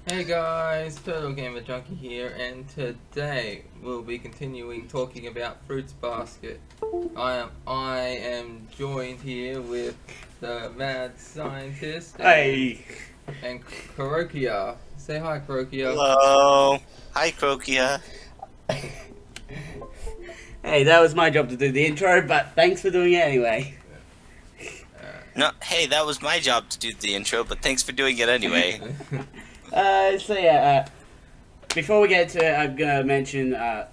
Hey guys, Turtle Gamer Junkie here, and today we'll be continuing talking about Fruits Basket. I am joined here with the mad scientist Hey. and Krokia. Say hi, Krokia. Hello. Hi, Krokia. Hey, that was my job to do the intro, but thanks for doing it anyway. No, hey, that was my job to do the intro, but thanks for doing it anyway. Before we get to it, I'm gonna mention the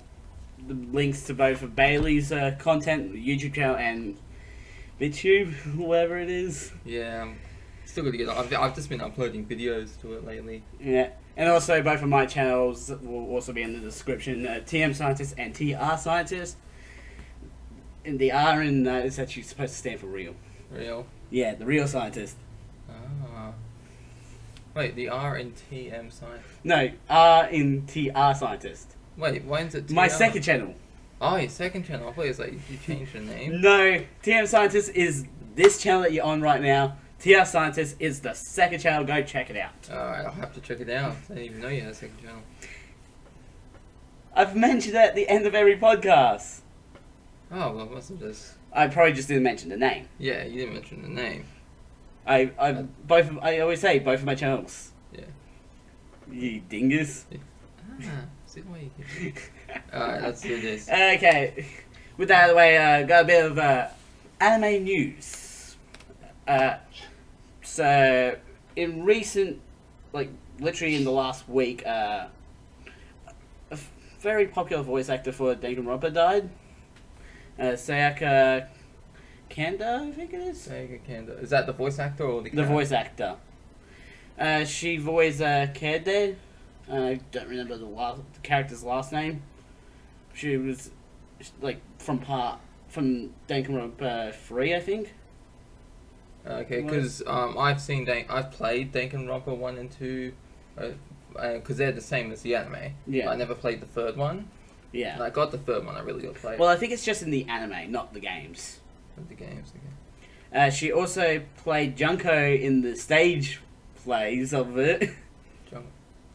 links to both of Bailey's content, YouTube channel, and BitTube, whatever it is. Yeah, I'm still gonna get. I've just been uploading videos to it lately. Yeah, and also both of my channels will also be in the description. TM Scientist and TR Scientist. And the R in that is actually supposed to stand for real. Real. Yeah, the real scientist. Ah. Wait, the R in TM science. No, R in TR Scientist. Wait, when's it? My TR? second channel. Oh, your second channel. I thought it was like you changed the name. No, TM Scientist is this channel that you're on right now. TR Scientist is the second channel. Go check it out. Alright, I'll have to check it out. I didn't even know you had a second channel. I've mentioned it at the end of every podcast. Oh, well, must have just. I probably just didn't mention the name. Yeah, you didn't mention the name. I always say both of my channels. Yeah. You dingus. Ah, see why you can. Alright, let's do this. Okay, with that out of the way, got a bit of anime news. So, in recent, like, literally in the last week, a very popular voice actor for Danganronpa died. Sayaka Kanda, I think it is? Sega Kanda. Is that the voice actor or the The character? voice actor. She voiced Kerde. I don't remember the character's last name. She was like from Danganronpa 3, I think. Okay, because I've played Danganronpa 1 and 2, because they're the same as the anime. Yeah. I never played the third one. Yeah. And I got the third one. I really got to play Well, I think it's just in the anime, not the games. the games again. She also played Junko in the stage plays of it.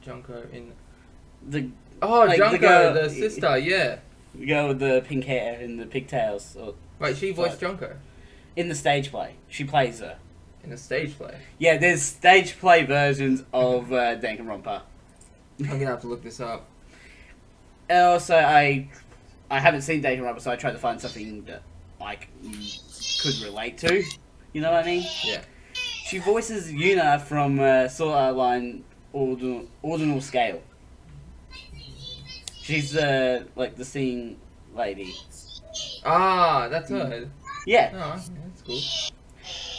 Junko in. The Oh, Junko, girl, the sister. Yeah. girl with the pink hair and the pigtails. Wait, she voiced Junko In the stage play. She plays her. in a stage play. Yeah, there's stage play versions of Danganronpa. I'm gonna have to look this up. And also, I haven't seen Danganronpa, so I tried to find something that I could relate to. You know what I mean? Yeah. She voices Yuna from Sword Art Online Ordinal Scale. She's like the singing lady. Ah, that's her. Yeah. Oh, that's cool.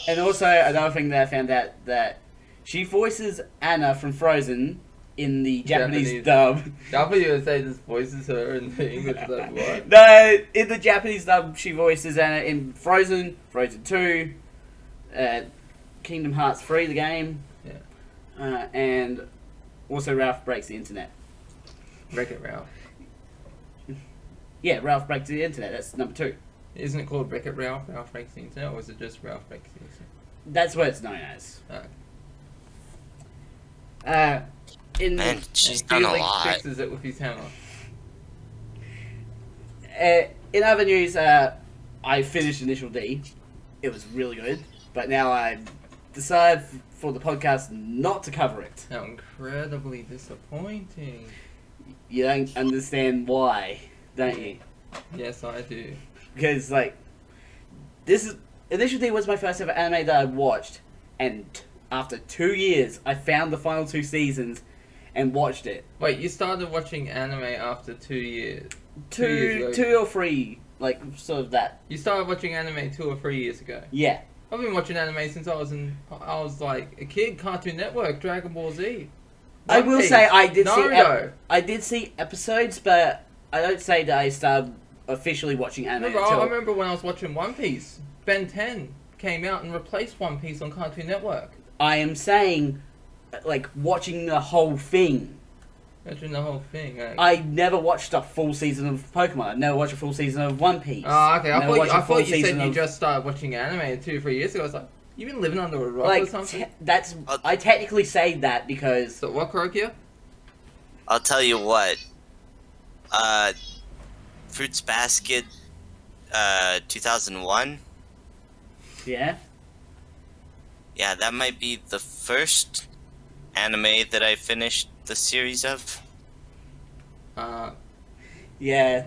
And also, another thing that I found out that she voices Anna from Frozen in the Japanese dub. WSA just voices her in the English dub. What? No, in the Japanese dub, she voices Anna in Frozen, Frozen 2, Kingdom Hearts 3, the game. Yeah. And also Ralph Breaks the Internet. Wreck-It Ralph. Yeah, Ralph Breaks the Internet, that's number 2. Isn't it called Wreck-It Ralph? Ralph Breaks the Internet, or is it just Ralph Breaks the Internet? That's what it's known as. Oh. Man, she's And done a Felix lot. fixes it with his hammer. In other news, I finished Initial D. It was really good, but now I decided for the podcast not to cover it. How incredibly disappointing. You don't understand why, don't you? Yes, I do. Because, like, Initial D was my first ever anime that I watched, and after 2 years, I found the final 2 seasons and watched it. Wait, you started watching anime after 2 years? 2 years ago? 2 or 3, like, sort of that. You started watching anime 2 or 3 years ago? Yeah. I've been watching anime since I was like a kid. Cartoon Network, Dragon Ball Z. I One will Piece, say Naruto. I did see episodes, but I don't say that I started officially watching anime I until... remember when I was watching One Piece. Ben 10 came out and replaced One Piece on Cartoon Network. I am saying, like, watching the whole thing. Imagine the whole thing. I never watched a full season of Pokemon. I never watched a full season of One Piece. Oh, okay. I Never watched a thought full you said season you of- just started watching anime 2 or 3 years ago. I was like, You been living under a rock or Like, something? I technically say that because... So what, Krokia? I'll tell you what. Fruits Basket, 2001. Yeah? Yeah, that might be the first anime that I finished the series of. Yeah.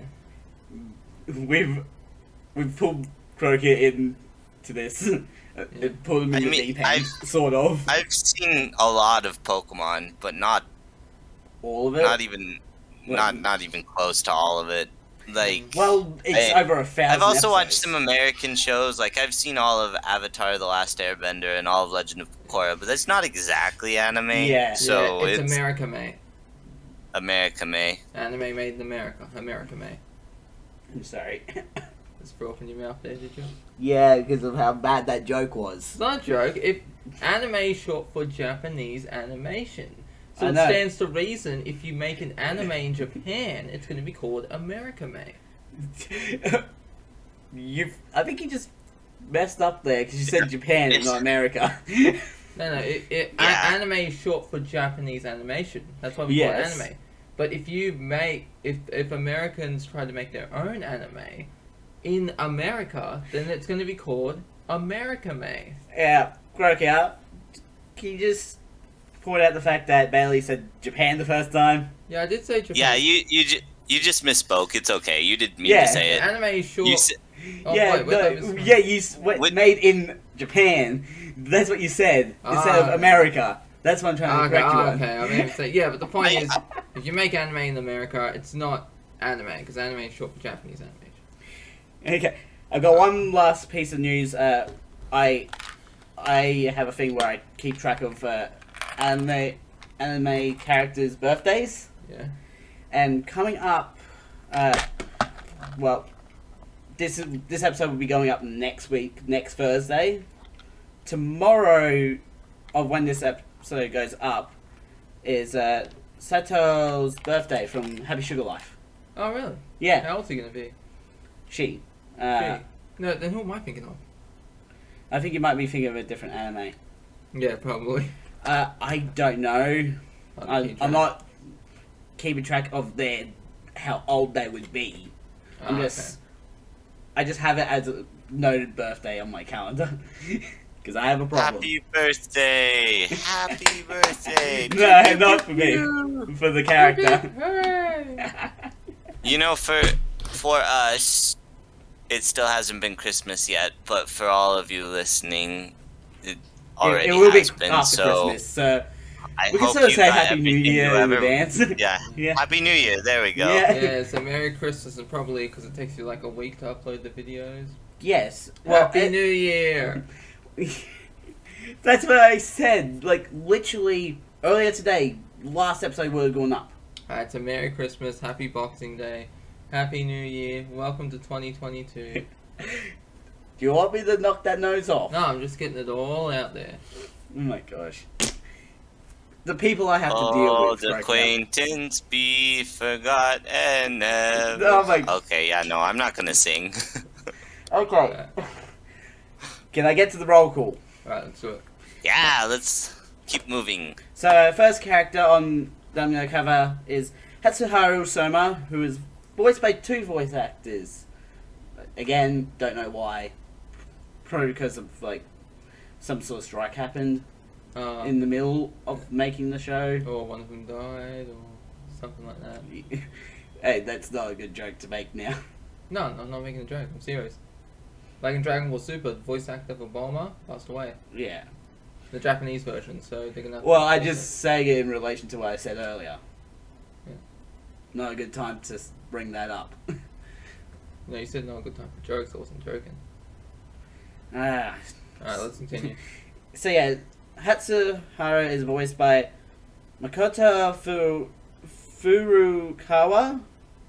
We've pulled Croakia into this. Pulled him in the deep end, sort of. I've seen a lot of Pokemon, but not All of it? not even close to all of it. Like, Well, it's over 1,000 I've also watched episodes. some American shows. Like, I've seen all of Avatar: The Last Airbender and all of Legend of Korra, but that's not exactly anime. Yeah. So it's it's America, mate. America, May. Anime made in America. America, mate. I'm sorry. Just threw up in your mouth there, did you? Yeah, because of how bad that joke was. It's not a joke. If anime is short for Japanese animation. So I it know. stands to reason if you make an anime in Japan, it's going to be called America, mate. I think you just messed up there because you said Japan and not America. No, Yeah. anime is short for Japanese animation. That's why we call it Yes. anime. But if you make, if Americans try to make their own anime in America, then it's going to be called America, mate. Yeah, Croakia, can you just point out the fact that Bailey said Japan the first time? Yeah, I did say Japan. Yeah, you just misspoke. It's okay. You didn't mean Yeah. to say it. Anime is short. You said, yeah, made in Japan. That's what you said instead of Ah. America. That's what I'm trying to correct you on. Okay. I mean, yeah, but the point is, if you make anime in America, it's not anime because anime is short for Japanese animation. Okay, I've got one last piece of news. I have a thing where I keep track of anime characters' birthdays, Yeah. and coming up, well, this episode will be going up next Thursday. Tomorrow, of when this episode goes up, is Sato's birthday from Happy Sugar Life. Oh, really? Yeah, How old's he gonna be? she. Okay. No, then who am I thinking of? I think you might be thinking of a different anime. Yeah, probably. I don't know. I'll keep I'm track. not keeping track of how old they would be. I'm just, I just have it as a noted birthday on my calendar because I have a problem. Happy birthday! Happy birthday! No, not for me. For the character. Hooray! You know, for us, it still hasn't been Christmas yet, but for all of you listening, it already it will be has been. after So Christmas, so I we can hope sort of you say got Happy New everything Year you in ever- advance. Yeah. Yeah. Happy New Year. There we go. Yeah. Yeah, so Merry Christmas and probably because it takes you like a week to upload the videos. Yes. Well, Happy New Year! that's what I said. Like literally earlier today, last episode would have gone up. Alright, so Merry Christmas, Happy Boxing Day, Happy New Year, welcome to 2022. Do you want me to knock that nose off? No, I'm just getting it all out there. Oh my gosh. The people I have to deal Oh, with the right acquaintance be forgot and never. Oh my- Okay, yeah, no, I'm not gonna sing. now. Okay. Can I get to the roll call? Alright, let's do it. Yeah, let's keep moving. So, first character on that I'm going to cover is Hatsuharu Soma, who is voiced by two voice actors. Again, don't know why. Probably because of, like, some sort of strike happened in the middle of making the show. Or one of them died, or something like that. Hey, that's not a good joke to make now. No, I'm not making a joke, I'm serious. Like in Dragon Ball Super, the voice actor for Bulma passed away. Yeah. The Japanese version, so they're gonna have to Well, I fix just say it in relation to what I said earlier. Yeah. Not a good time to bring that up. it. No, you said no good time for jokes, I wasn't joking. Ah. Alright, let's continue. So yeah, Hatsuharu is voiced by Makoto Furukawa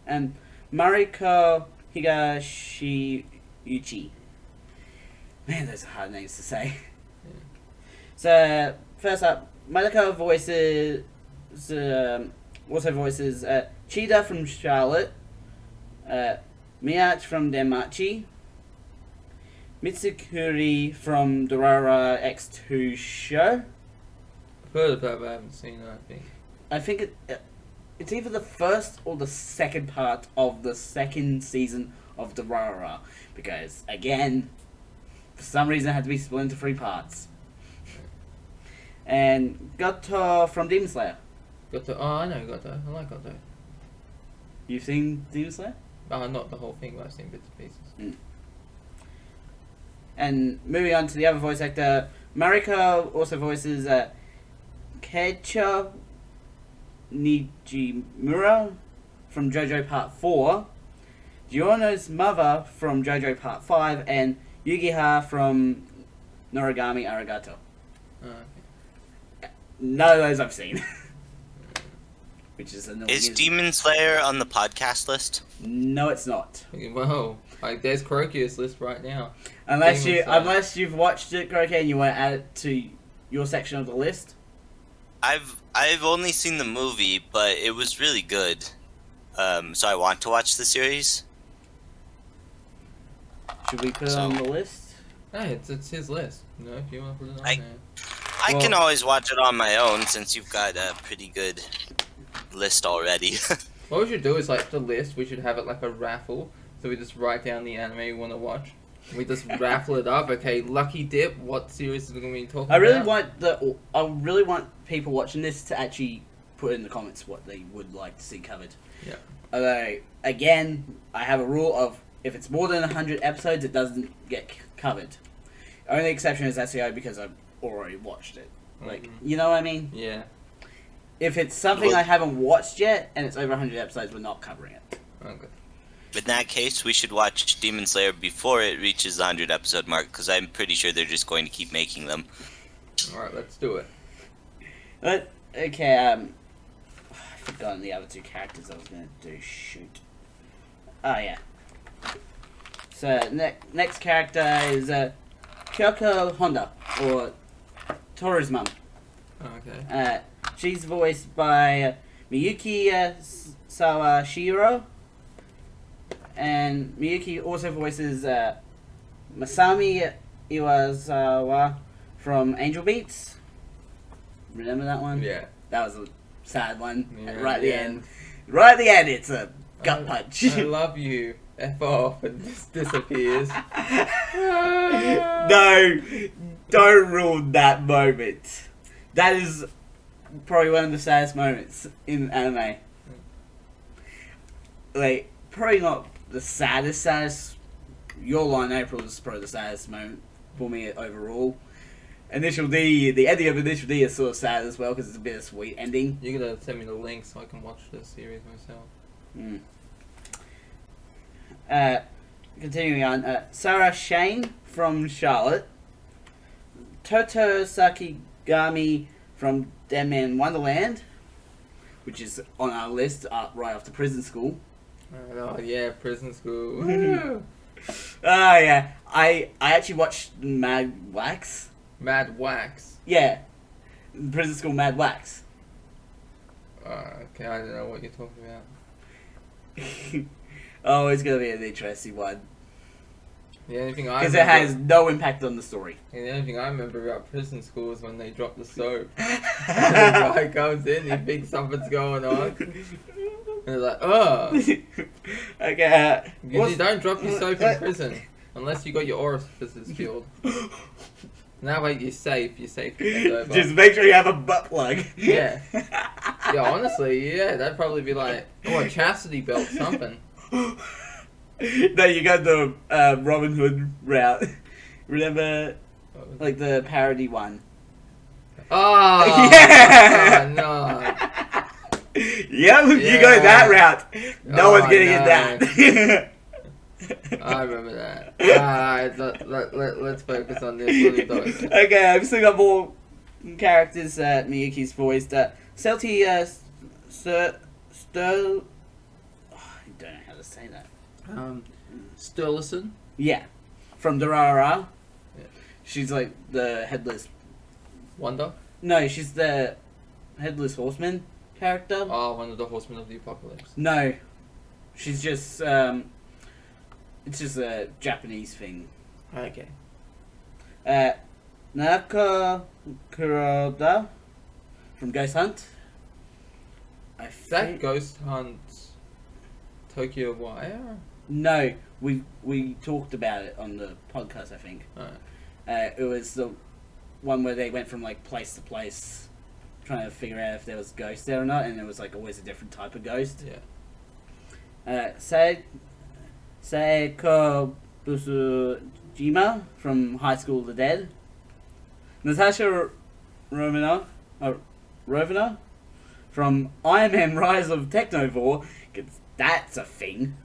and Mariko Higashiyuchi. Man, those are hard names to say. Yeah. So first up, Mariko voices also voices Chida from Charlotte, Miyach from Denmachi, Mitsukuri from Durara X2 show. I've heard of that, but I haven't seen it. I think. I think it's either the first or the second part of the second season of Durara. Because, again, for some reason it had to be split into 3 parts. And Goto from Demon Slayer. Goto. Oh, I know Goto. I like Goto. You've seen Demon Slayer? Not the whole thing, but I've seen bits and pieces. And moving on to the other voice actor, Mariko also voices Keiichi Nijimura from JoJo Part 4, Giorno's mother from JoJo Part 5, and Yugiha from Noragami Arigato. Oh, okay. None of those I've seen. Which is annoying. Is Demon Slayer on the podcast list? No, it's not. Well, there's Kurokyu's list right now. Unless Demon Slayer. unless you've watched it, Kuroky, and you want to add it to your section of the list. I've only seen the movie, but it was really good. So I want to watch the series. Should we put it on the list? Hey, it's his list. You know, if you want to put it on I- there. I Well- can always watch it on my own since you've got a pretty good list already. What we should do is, like, the list, we should have it like a raffle. So we just write down the anime we want to watch. We just raffle it up. Okay, lucky dip. What series are we going to be talking I really about? want people watching this to actually put in the comments what they would like to see covered. Yeah. Although, again, I have a rule of if it's more than 100 episodes, it doesn't get covered. Only exception is SEO because I've already watched it. Like, Mhm. you know what I mean? Yeah. If it's something I haven't watched yet and it's over 100 episodes, we're not covering it. Okay. In that case, we should watch Demon Slayer before it reaches the 100 episode mark, because I'm pretty sure they're just going to keep making them. Alright, let's do it. But, okay, I've forgotten the other 2 characters I was going to do. Shoot. Oh, yeah. So, next character is Kyoko Honda, or Toru's mum. Okay. She's voiced by Miyuki Sawashiro, and Miyuki also voices Masami Iwasawa from Angel Beats. Remember that one? Yeah. That was a sad one. Yeah, Right at the yeah. end. Right at the end, it's a gut punch. I love you. F off and just disappears. No, don't ruin that moment. That is probably one of the saddest moments in anime. Like, probably not the saddest. Your Line April is probably the saddest moment for me overall. Initial D, the ending of Initial D is sort of sad as well because it's a bittersweet ending. You're gonna send me the link so I can watch this series myself. Continuing on, Sarah Shane from Charlotte, Toto Sakigami from Dead Man Wonderland, which is on our list right after Prison School. Oh yeah, Prison School. Woo! Oh yeah, I actually watched Mad Wax. Mad Wax. Yeah, Prison School Mad Wax. Okay, I don't know what you're talking about. Oh, it's gonna be an interesting one The only thing I because it remember- has no impact on the story. The only thing I remember about Prison School is when they drop the soap. The guy comes in, he thinks something's going on. And they're like, oh! Okay. You don't drop your soap in prison. Unless you got your orifices filled. And that way you're safe to bend over. Just make sure you have a butt plug. Yeah. Yeah, honestly, yeah, that'd probably be like, oh, a chastity belt, something. No, you got the Robin Hood route. Remember, like the parody one? Oh! Yeah! Oh, no. Yep, you Yeah. go that route. No Oh, one's getting no. that. I remember that. Alright, let's focus on this. What are you talking about? Okay, I've still got more characters Miyuki's voiced. Celti I don't know how to say that. Sturluson? Yeah, from Durara. Yeah. She's like the headless. Wonder? No, she's the headless horseman character. Oh, one of the Horsemen of the Apocalypse. No, she's just it's just a Japanese thing. Okay. Naoko Kuroda from Ghost Hunt. I Is that think... Ghost Hunt Tokyo Wire? No, we talked about it on the podcast, I think. Alright. It was the one where they went from like place to place trying to figure out if there was ghosts there or not, and there was like always a different type of ghost. Yeah. Seiko Busujima from High School of the Dead. Natasha Rovina from Iron Man Rise of Technovore, 'cause that's a thing.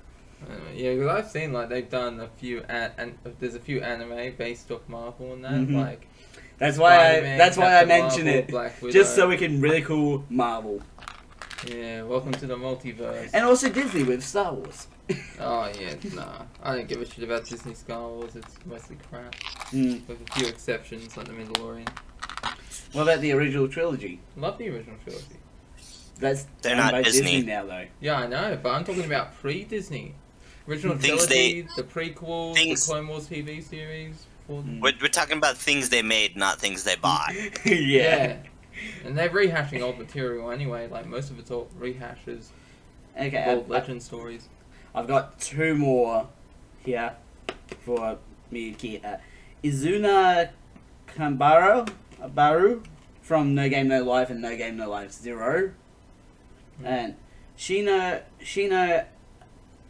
Yeah, because I've seen like they've done a few and there's a few anime based off Marvel and that like That's why Spider-Man, I Captain mention Marvel, it, Black Widow. just so we can ridicule Marvel Yeah, welcome to the multiverse. and also Disney with Star Wars. Oh yeah, nah, I don't give a shit about Disney Star Wars. It's mostly crap. Mm. With a few exceptions like the Mandalorian. What about the original trilogy? Love the original trilogy. That's They're owned not by Disney. now, though. Yeah, I know, but I'm talking about pre-Disney. Original Things trilogy, the prequels, things- the Clone Wars TV series. We're talking about things they made, not things they bought. Yeah. And they're rehashing old material anyway, like most of it's all rehashes Okay. of old legend stories. I've got two more here for Miyuki. Izuna Baru from No Game No Life and No Game No Life Zero. And Shino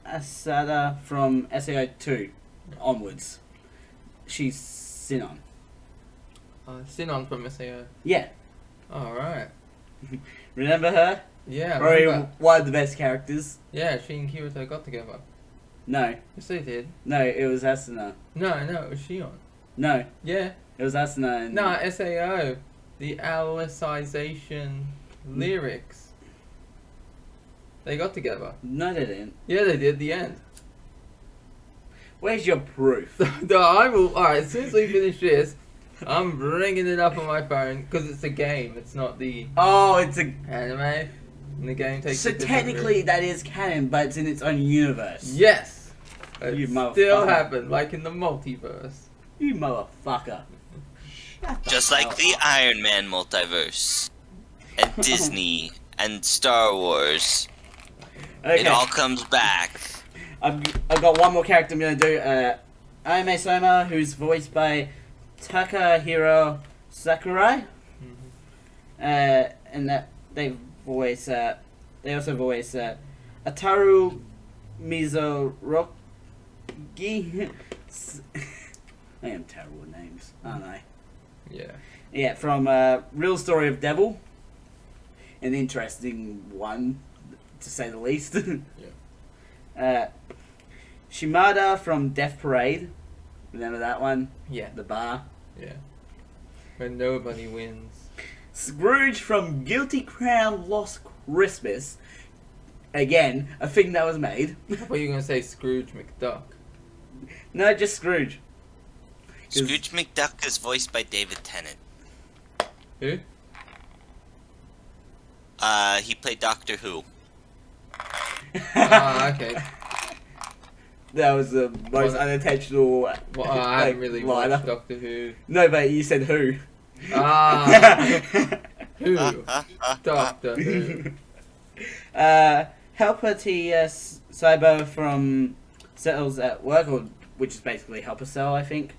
Asada from SAO 2 onwards. She's Sinon. Sinon from SAO. Yeah. Alright. Remember her? Yeah, I Probably remember. one of the best characters. Yeah, she and Kirito got together. No. Yes, they did. No, it was Asuna. No, it was Shion. No, Yeah. it was Asuna and... No, SAO. The Alicization lyrics. They got together. No, they didn't. Yeah, they did. The end. Where's your proof? No, I will. Alright, as soon as we finish this, I'm bringing it up on my phone because it's a game. It's not the Oh, it's a... anime. And the game takes. So a different technically route. that is canon, but it's in its own universe. Yes. It You still motherfucker. happened, like in the multiverse. You motherfucker. Shut Just the like hell the up. Iron Man multiverse. And Disney. And Star Wars. Okay, It all comes back. I've got one more character I'm going to do. Ayame Soma, who's voiced by Takahiro Sakurai. And that they also voice Ataru Mizorogi. I am terrible with names, aren't I? Yeah. Yeah, from Real Story of Devil. An interesting one, to say the least. Shimada from Death Parade. Remember that one? Yeah. The bar. Yeah. When nobody wins. Scrooge from Guilty Crown Lost Christmas. Again, a thing that was made. I thought you were gonna say Scrooge McDuck. No, just Scrooge. 'Cause- Scrooge McDuck is voiced by David Tennant. Who? He played Doctor Who. Ah, okay. That was the most Well, unintentional. Well, I haven't really line watched up. Doctor Who. No, but you said who. Ah, who? Doctor Who. Helper T.S. Saibo from Settles at Work, which is basically Helper Cell, I think.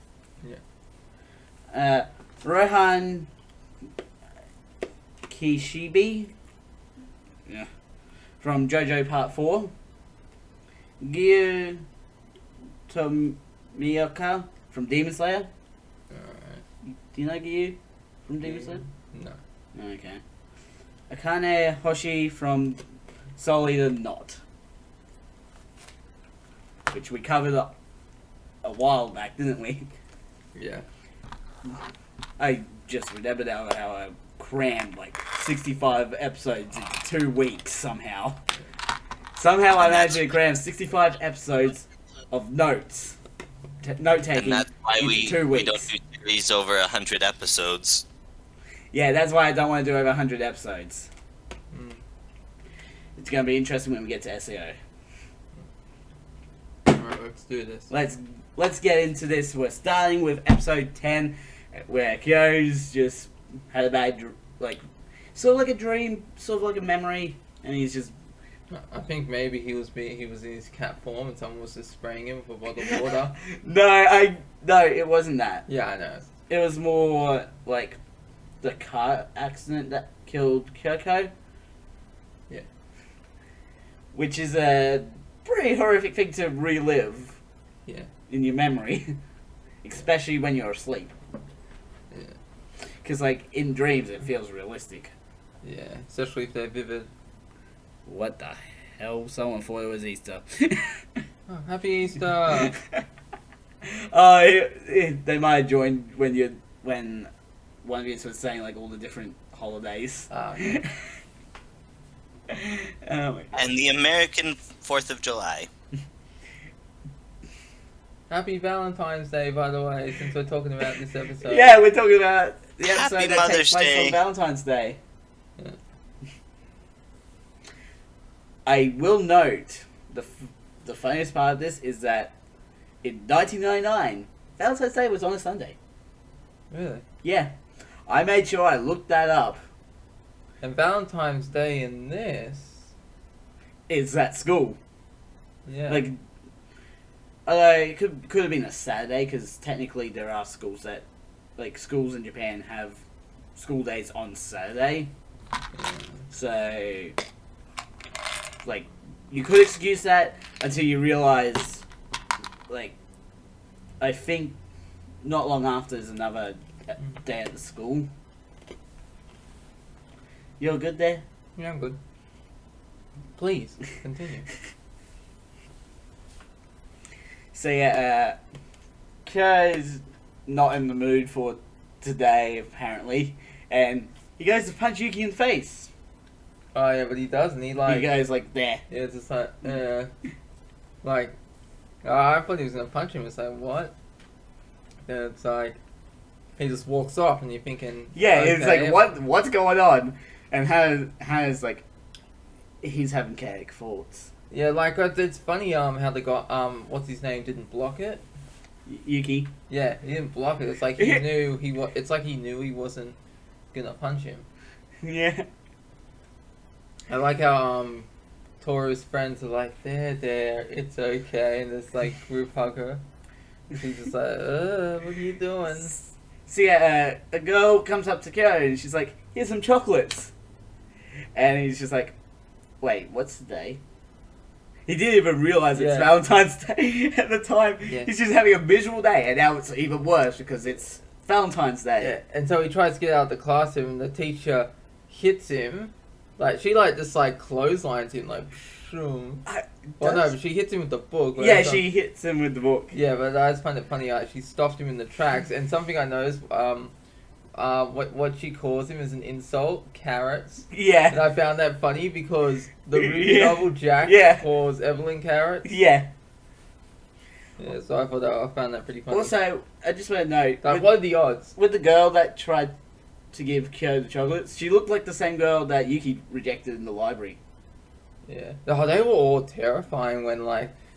Yeah. Rohan Kishibe. Yeah. From JoJo Part 4. Gyu Tomioka from Demon Slayer. Alright. Do you know Gyu from Demon Slayer? No. Okay. Akane Hoshi from Soul Eater Not. Which we covered a while back, didn't we? Yeah. I just remember now how I crammed like 65 episodes in 2 weeks somehow. Somehow I managed to cram 65 episodes of notes. Note taking And that's why in we 2 weeks. don't do series over 100 episodes. Yeah, that's why I don't want to do over 100 episodes. Mm. It's going to be interesting when we get to SEO. Alright, let's do this. Let's get into this. We're starting with episode 10, where Kyo's just had a bad, sort of like a dream, sort of like a memory, and he's just. I think maybe he was in his cat form and someone was just spraying him with a bottle of water. No, it wasn't that. Yeah, I know. It was more like the car accident that killed Kyoko. Yeah. Which is a pretty horrific thing to relive. Yeah. In your memory, especially when you're asleep. Yeah. Because in dreams it feels realistic. Yeah, especially if they're vivid. What the hell? Someone thought it was Easter. Oh, happy Easter! They might have joined when one of you was saying all the different holidays. Yeah. Oh my God. And the American 4th of July. Happy Valentine's Day, by the way, since we're talking about this episode. Yeah, we're talking about the episode Happy that Mother's takes place Day. on Valentine's Day. Yeah. I will note the funniest part of this is that in 1999, Valentine's Day was on a Sunday. Really? Yeah, I made sure I looked that up. And Valentine's Day in this. Is at school. Yeah. It could have been a Saturday because technically there are schools that, schools in Japan have school days on Saturday. Yeah. So, you could excuse that until you realize, I think not long after there's another day at the school. You're good there? Yeah, I'm good. Please, continue. So yeah, Kyo's not in the mood for today apparently, and he goes to punch Yuki in the face. Oh yeah, but he doesn't. He He goes there. Yeah, it's just I thought he was gonna punch him. It's like what? Then it's he just walks off, and you're thinking. Yeah, okay, it's what's going on? And Hannah's he's having chaotic thoughts. Yeah, it's funny how they got what's his name didn't block it. Yuki. Yeah, he didn't block it. It's like he knew It's like he knew he wasn't gonna punch him. Yeah. I like how Toru's friends are like, there, it's okay, and this group hugger. She's just like, what are you doing? So yeah, a girl comes up to Kyo and she's like, here's some chocolates. And he's just like, wait, what's the day? He didn't even realize it's Yeah. Valentine's Day at the time. Yeah. He's just having a miserable day, and now it's even worse because it's Valentine's Day. Yeah, and so he tries to get out of the classroom, and the teacher hits him. She just clotheslines him shoom. Well, no, but she hits him with the book. Right? Yeah, she hits him with the book. Yeah, but I just find it funny. She stopped him in the tracks, and something I noticed. What she calls him is an insult, carrots. And Yeah. I found that funny because the Ruby Yeah. novel Jack Yeah. calls Evelyn carrots. Yeah. Yeah, so I found that pretty funny. Also, I just want to note, what are the odds? with the girl that tried to give Kyo the chocolates, she looked like the same girl that Yuki rejected in the library. Yeah. Oh, they were all terrifying when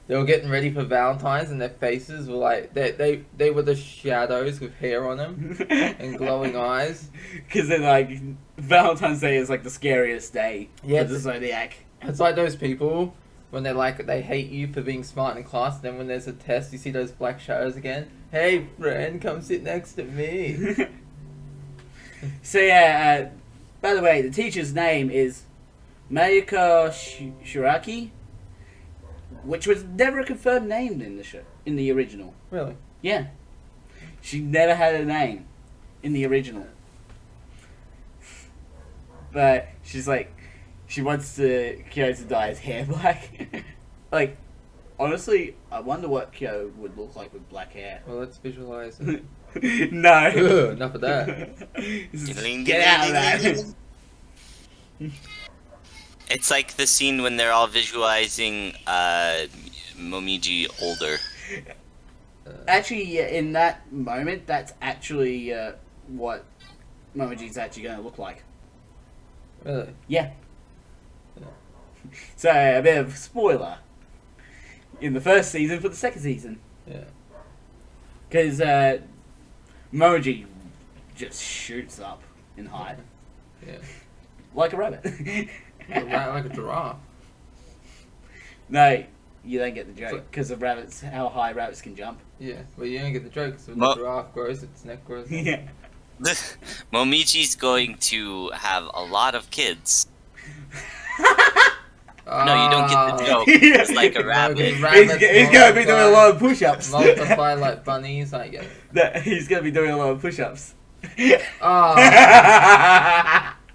they were getting ready for Valentine's and their faces were they were the shadows with hair on them and glowing eyes. Because then, Valentine's Day is the scariest day Yeah, for the Zodiac. It's like those people when they hate you for being smart in class, and then when there's a test you see those black shadows again. Hey friend, come sit next to me. So yeah, by the way, the teacher's name is Mayuko Shiraki, which was never a confirmed name in the show, in the original. Really? Yeah. She never had a name in the original. But she's she wants Kyo to dye his hair black. Honestly, I wonder what Kyo would look like with black hair. Well, let's visualize it. No. Ugh, enough of that. Get out of that. It's like the scene when they're all visualizing Momiji older. Actually, yeah, in that moment, that's actually what Momoji's actually going to look like. Really? Yeah. So, a bit of spoiler. in the first season for the second season. Yeah. Because Moji just shoots up in height. Yeah. Like a rabbit. Like a giraffe. No, you don't get the joke. Because of rabbits, how high rabbits can jump. Yeah, well, you don't get the joke because when Well- the giraffe grows, its neck grows. Yeah. Momichi's going to have a lot of kids. Ah, No, you don't get the joke. Yeah. It's like a No, rabbit. 'cause rabbits He's going to be doing a lot of push-ups. multiply like bunnies. I get it. He's going to be doing a lot of push-ups. Ah,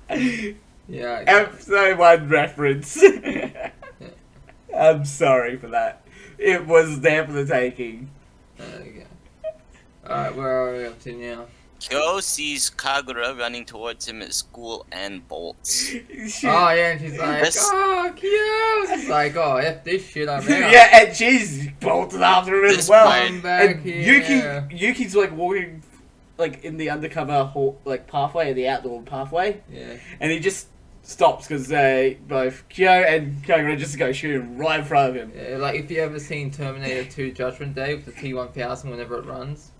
yeah. I get it. Episode 1 reference. I'm sorry for that. It was there for the taking. There you go. Alright, where are we up to now? Kyo sees Kagura running towards him at school and bolts. Oh yeah, and she's like, This- oh, cute. She's like, oh, F this shit, I'm out. Yeah, and she's bolted after him as This well. part- I'm back And here. Yuki's like walking, like in the undercover like pathway, the outdoor pathway, Yeah. and he just stops because both Kyo and Kagura just go shooting right in front of him. Yeah, like if you ever seen Terminator 2 Judgment Day with the T-1000 whenever it runs.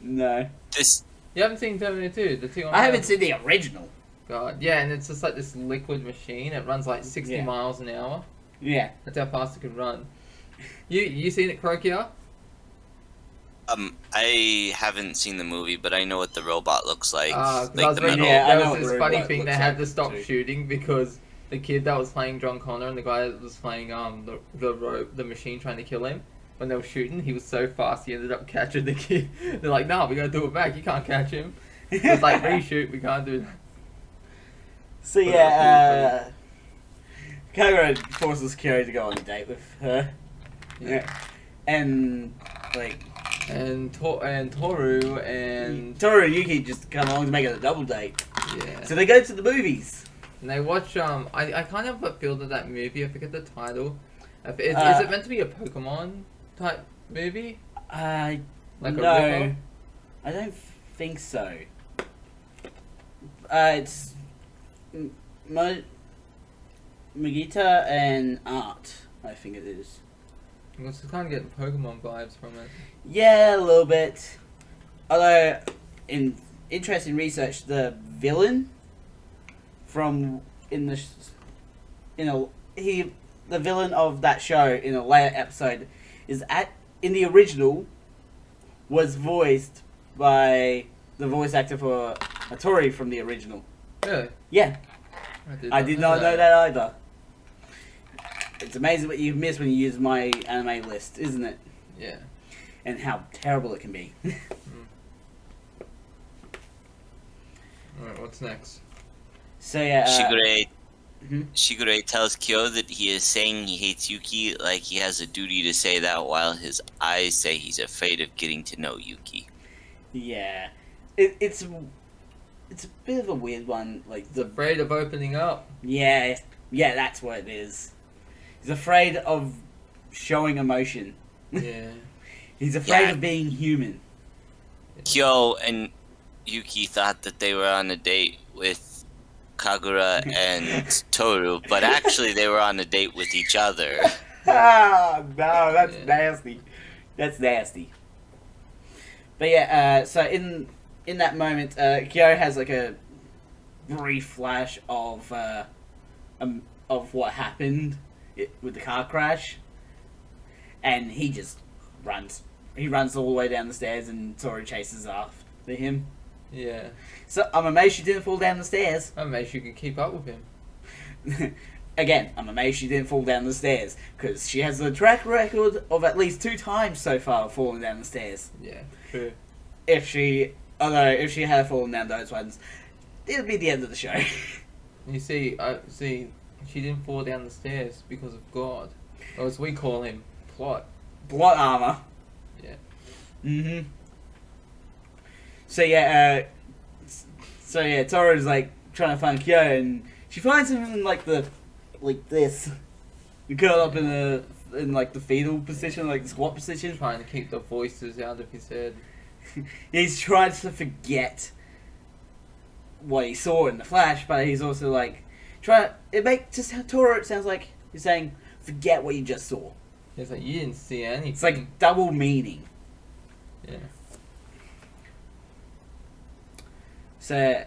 No, This You haven't seen Terminator 2, the T-1000? I haven't seen the original. God, yeah, and it's just like this liquid machine. It runs like 60 Yeah. miles an hour. Yeah, That's how fast it can run. You seen it, Krokia? I haven't seen the movie, but I know what the robot looks like. 'Cause I Like was the reading metal. Yeah, I know there what was the this funny robot thing they looks had to like, stop too. shooting because the kid that was playing John Connor and the guy that was playing the machine trying to kill him, when they were shooting, he was so fast he ended up catching the kid. They're like, no, we gotta do it back. You can't catch him. It's like reshoot. We can't do that. so But yeah, Kagura forces Kyo to go on a date with her. Yeah. And like And Toru and Toru and Yuki just come along to make it a double date. yeah. So they go to the movies. And they watch I kind of feel that movie. I forget the title. Is it meant to be a Pokemon type movie? Like a no, ripoff? I don't think so. It's Magita and Art. I think it is. I'm just kind of getting Pokemon vibes from it. Yeah, a little bit. Although, in interesting research, the villain from the villain of that show in a later episode in the original was voiced by the voice actor for Hattori from the original. Really? Yeah, I did not know that either. It's amazing what you miss when you use my anime list, isn't it? Yeah. And how terrible it can be. Alright, what's next? So yeah, mhm. Shigure tells Kyo that he is saying he hates Yuki like he has a duty to say that, while his eyes say he's afraid of getting to know Yuki. Yeah, it's a bit of a weird one. Like He's afraid of opening up. yeah, that's what it is. He's afraid of showing emotion. Yeah. He's afraid Yeah. of being human. Kyo and Yuki thought that they were on a date with Kagura and Toru, but actually they were on a date with each other. Ah, no, that's Yeah. nasty. That's nasty. But yeah, so in that moment, Kyo has like a brief flash of what happened with the car crash, and he just runs. He runs all the way down the stairs, and Toru chases after him. Yeah. So I'm amazed she didn't fall down the stairs. I'm amazed you can keep up with him. Again, I'm amazed she didn't fall down the stairs, because she has a track record of at least 2 times so far falling down the stairs. Yeah. True. If she had fallen down those ones, it would be the end of the show. You see, she didn't fall down the stairs because of God. Or as we call him, plot. Plot armor. Yeah. Mm-hmm. So yeah, Toru's like trying to find Kyo, and she finds him in like this, curled up in like the fetal position, like the squat position. Trying to keep the voices out of his head. He's trying to forget what he saw in the flash, but he's also like Toru. It sounds like he's saying, forget what you just saw. It's like you didn't see anything. It's like double meaning. Yeah. So,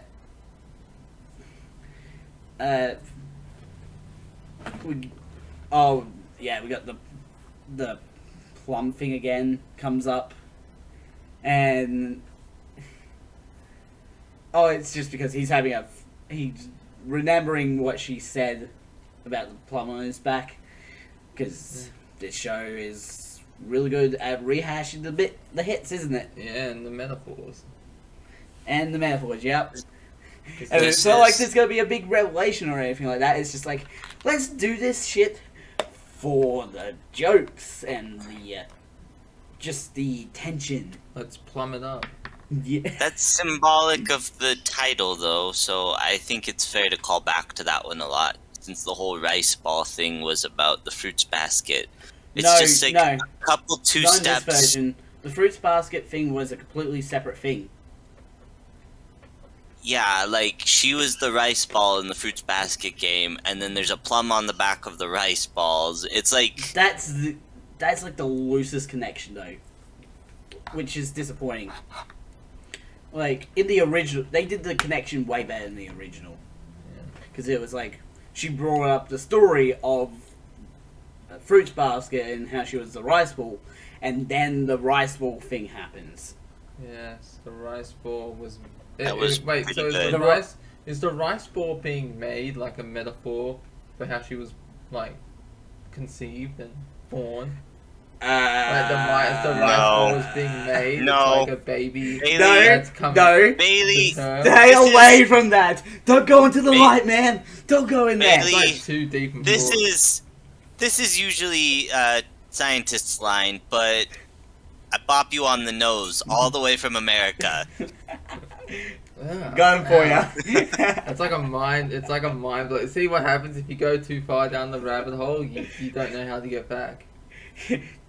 we got the plum thing again comes up, and it's just because he's remembering what she said about the plum on his back, because this show is really good at rehashing the hits, isn't it? Yeah, and the metaphors. And the metaphors, yep. Just And This it's not like is- there's gonna be a big revelation or anything like that. It's just like, let's do this shit for the jokes and the just the tension. let's plumb it up. Yeah. That's symbolic of the title, though, so I think it's fair to call back to that one a lot, since the whole rice ball thing was about the fruits basket. It's just like no, a couple two not in steps. this version. The fruits basket thing was a completely separate thing. Yeah, like she was the rice ball in the fruits basket game, and then there's a plum on the back of the rice balls. It's like That's like the loosest connection though, which is disappointing. Like in the original, they did the connection way better in the original, because it was like she brought up the story of fruits basket and how she was the rice ball, and then the rice ball thing happens. Yes, the rice ball was. That was wait. pretty So good. is the rice ball being made like a metaphor for how she was like conceived and born? Like the rice ball was being made No. like a baby Bailey, that's coming. No, Bailey, with her. stay This away is- from that. Don't go into the Ba- light, man. Don't go in there. It's Bailey, like too deep. And this broad. is usually scientist's line, but I bop you on the nose all the way from America. Ugh, Going for ow. you. It's like a mind. It's like a mind blow. See what happens if you go too far down the rabbit hole. You don't know how to get back.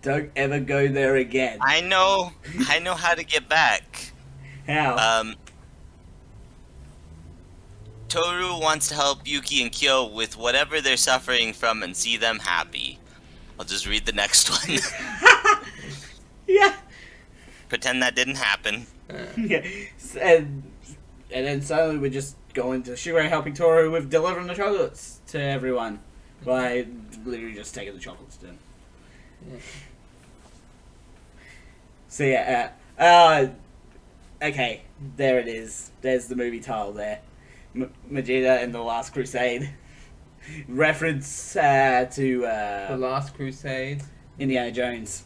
Don't ever go there again. I know how to get back. How? Toru wants to help Yuki and Kyo with whatever they're suffering from and see them happy. I'll just read the next one. Yeah. Pretend that didn't happen. Yeah. And then suddenly we're just going to Shigure helping Toru with delivering the chocolates to everyone by literally just taking the chocolates to them. Yeah. So yeah, okay, there it is. There's the movie title there. Vegeta and the Last Crusade. Reference The to Last Crusade. Indiana Jones.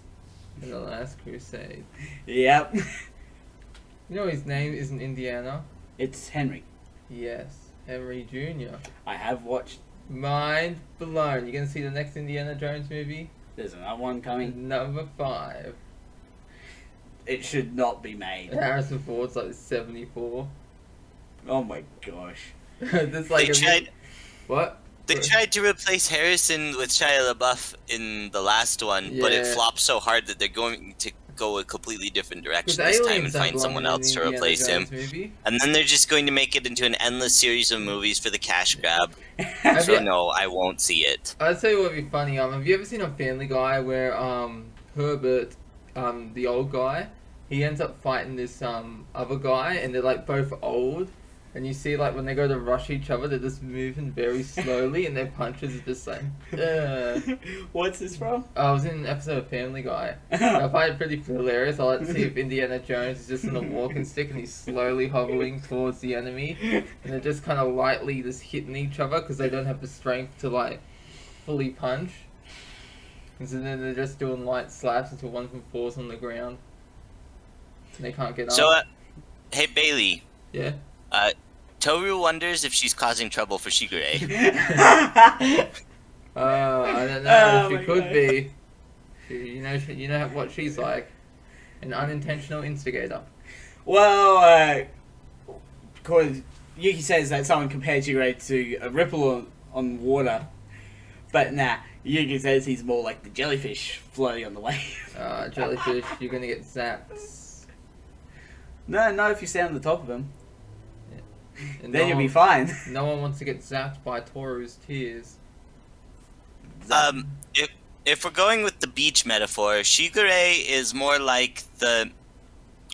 The Last Crusade. Yep. You know his name isn't Indiana. It's Henry. Yes, Henry Jr. I have watched. Mind blown. You gonna see the next Indiana Jones movie? There's another one coming. Number 5. It should not be made. Harrison Ford's like 74. Oh my gosh. There's like They tried what? They tried to replace Harrison with Shia LaBeouf in the last one, but it Yeah. flopped so hard that they're going to go a completely different direction Because this time aliens and don't find someone belong in else the to Indiana replace him. Jones movie. And then they're just going to make it into an endless series of movies for the cash grab. Have So you- no, I won't see it. I'd say what would be funny. Have you ever seen a Family Guy where Herbert, the old guy, he ends up fighting this other guy, and they're like both old, and you see like when they go to rush each other, they're just moving very slowly, and their punches are just like. What's this from? I was in an episode of Family Guy. I find it pretty hilarious. I like to see if Indiana Jones is just in a walking stick and he's slowly hovering towards the enemy, and they're just kind of lightly just hitting each other because they don't have the strength to like fully punch. And so then they're just doing light slaps until one of them falls on the ground. And they can't get So, up. hey Bailey, Yeah. Toru wonders if she's causing trouble for Shigure. I don't know. Oh She my could God. be. You know what she's like. An unintentional instigator. Well, because Yuki says that someone compared Shigure to a ripple on water, but nah, Yuki says he's more like the jellyfish floating on the wave. Jellyfish, you're gonna get zapped. No, if you stand on the top of him, And then no you'll be one- fine. No one wants to get zapped by Toru's tears. If we're going with the beach metaphor, Shigure is more like the.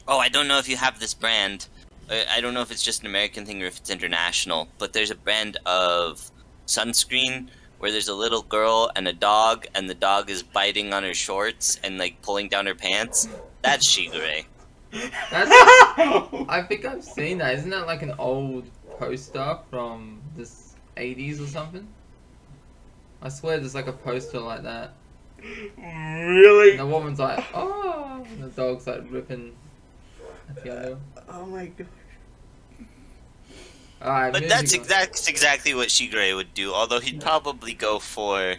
Oh, I don't know if you have this brand. I don't know if it's just an American thing or if it's international. But there's a brand of sunscreen where there's a little girl and a dog, and the dog is biting on her shorts and like pulling down her pants. That's Shigure. That's, I think I've seen that. Isn't that like an old poster from the 80s or something? I swear there's like a poster like that. Really? And the woman's like, oh, and the dog's like ripping at the other. Oh my god. Alright, But that's exactly what Shigure would do, although he'd probably go for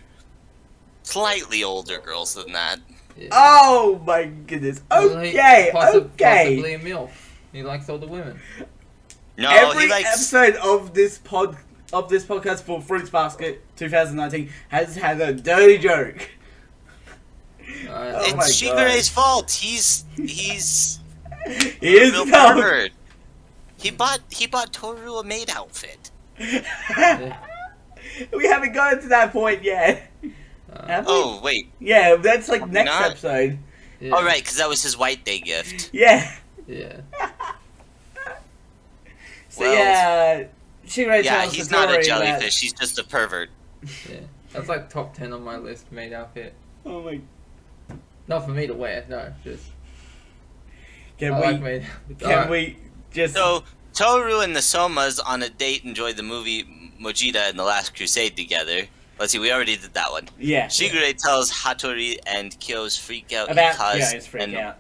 slightly older girls than that. Yeah. Oh my goodness. Okay, Possibly a MILF. He likes older women. No, Every he likes... episode of this podcast for Fruits Basket 2019 has had a dirty joke. Alright. Oh my It's Shigure's fault. He's He is real dumb. pervert. He bought Toru a maid outfit. Yeah. We haven't gotten to that point yet. Have we? Oh wait, Yeah, that's like next not. episode. Yeah. all right, because that was his White Day gift. Yeah. Yeah. So Well, yeah, Shigure Yeah, tells he's the not a story jellyfish. He's just a pervert. Yeah. That's like top 10 on my list, made outfit. That, oh my. Not for me to wear, no, just. Can I we? like made outfit. Can Alright. we just? So Toru and the Somas on a date enjoyed the movie Mojita and the Last Crusade together. Let's see, we already did that one. Yeah. Shigure tells Hattori and Kyo's freak out About because Kyo's freak out.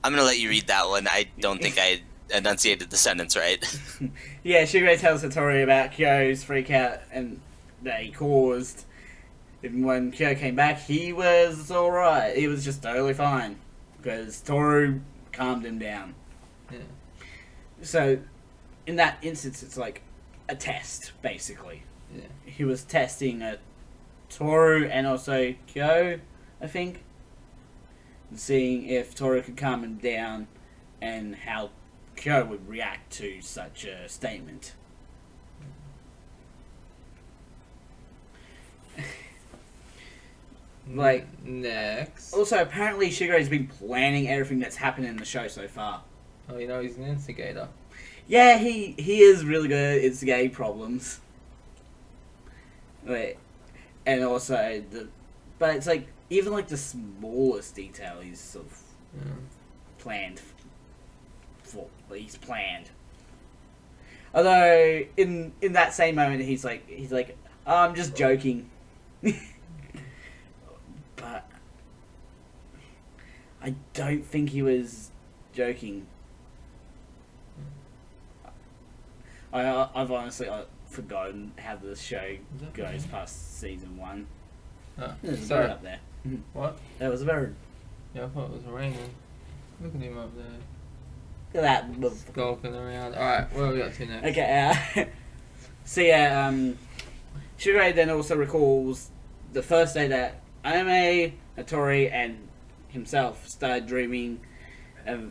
I'm gonna let you read that one. I don't think I enunciated the sentence right. Yeah, Shigure tells Hattori about Kyo's freak out and that he caused. And when Kyo came back, he was alright. He was just totally fine. Because Toru calmed him down. Yeah. So, in that instance, it's like a test, basically. Yeah. He was testing Toru and also Kyo, I think. Seeing if Toru could calm him down and how Kyo would react to such a statement. Like, Next. also, apparently Shigure's been planning everything that's happened in the show so far. Oh, you know, he's an instigator. Yeah, he is really good at instigating problems. Wait, and also but it's like even like the smallest detail he's sort of Yeah. planned for. He's planned. Although in that same moment he's like oh, I'm just joking. But I don't think he was joking. I've honestly forgotten how the show goes past season 1. Oh, There's a bird sorry. up there. What? There was a bird. Yeah, I thought it was raining. Look at him up there. Look at that. Skulking around. Alright, what have we got to next? Okay, so yeah, Shigure then also recalls the first day that Ayame, Hattori, and himself started dreaming of,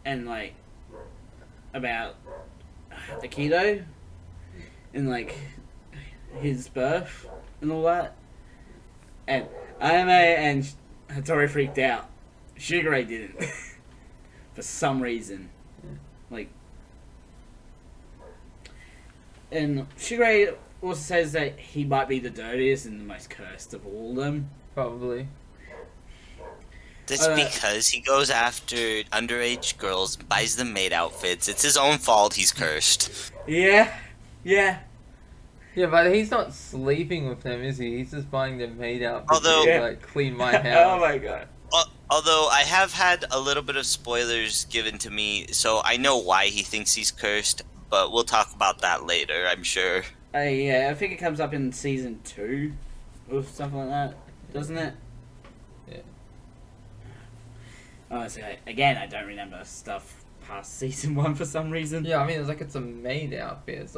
and like, about Aikido, and like, his birth, and all that. And Ayame and Hattori freaked out. Shigure didn't. For some reason. Like, and Shigure also says that he might be the dirtiest and the most cursed of all of them. Probably. That's because he goes after underage girls, buys them maid outfits. It's his own fault he's cursed. Yeah. Yeah. Yeah, but he's not sleeping with them, is he? He's just buying them made out. Although- to, like, clean my Oh house. my god. Although I have had a little bit of spoilers given to me, so I know why he thinks he's cursed, but we'll talk about that later, I'm sure. Yeah, I think it comes up in season 2 or something like that, doesn't it? Yeah. Honestly, again, I don't remember stuff past season 1 for some reason. Yeah, I mean, it's a maid outfit. It's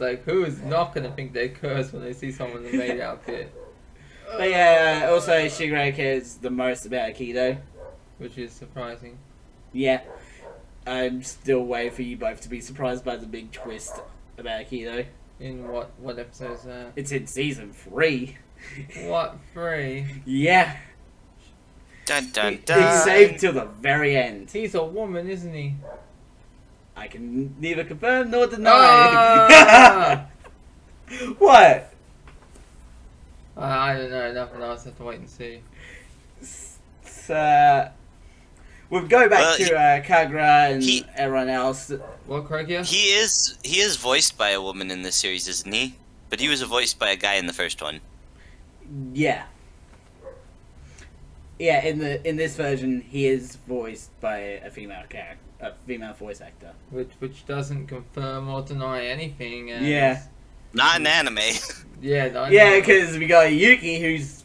like, who is not gonna think they're cursed when they see someone in a maid outfit? But yeah, also Shigure cares the most about Aikido. Which is surprising. Yeah. I'm still waiting for you both to be surprised by the big twist about Aikido. In what episode is that? It's in season 3. What 3? Yeah. Dun dun It's dun. saved till the very end. He's a woman, isn't he? I can neither confirm nor deny. Ah! What? I don't know. Nothing else. Have to wait and see. So, we'll go back Well, to Kagura and he- everyone else. What, Krogia? He is voiced by a woman in this series, isn't he? But he was voiced by a guy in the first one. Yeah. Yeah, in this version, he is voiced by a female voice actor. Which doesn't confirm or deny anything. As, Yeah. Not an anime. Yeah. No, Yeah, because we got Yuki, who's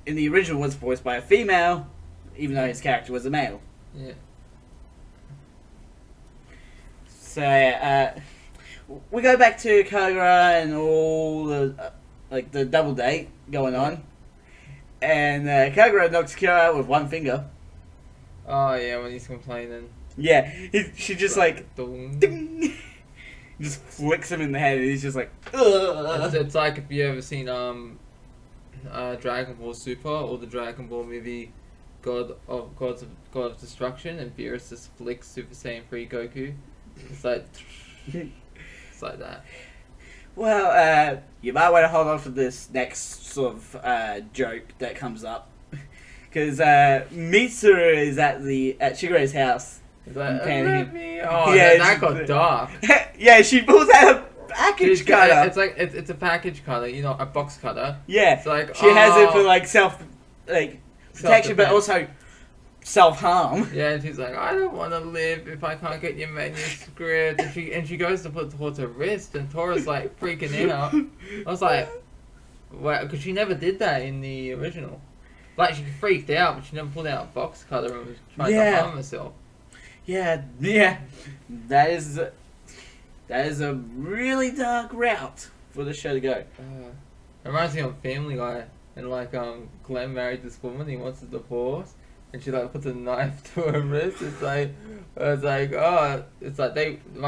in the original was voiced by a female, even though his character was a male. Yeah. So we go back to Kagura and all the the double date going on, and Kagura knocks Kira out with one finger. Oh yeah, when he's complaining. Yeah, she just Dong. ding, just flicks him in the head, and he's just like, ugh. It's like if you ever seen Dragon Ball Super or the Dragon Ball movie God of Destruction, and Beerus just flicks Super Saiyan 3 Goku. It's like that. Well, you might want to hold on for this next sort of joke that comes up, because Mitsuru is at Shigeru's house. It's like, Okay. let me. Oh, Yeah, that got it's- dark. Yeah, she pulls out a package cutter. It's like it's a package cutter, a box cutter. Yeah, It's like she has it for oh. self protection, but Self-defense. also self harm. Yeah, and she's like, I don't want to live if I can't get your manuscript. And she goes to put it towards her wrist, and Tora's like freaking out. I was like, wow, because she never did that in the original. Like, she freaked out, but she never pulled out a box cutter and was trying Yeah. to harm herself. Yeah, that is a really dark route for the show to go. Reminds me of Family Guy, and Glenn married this woman, he wants a divorce, and she puts a knife to her wrist. My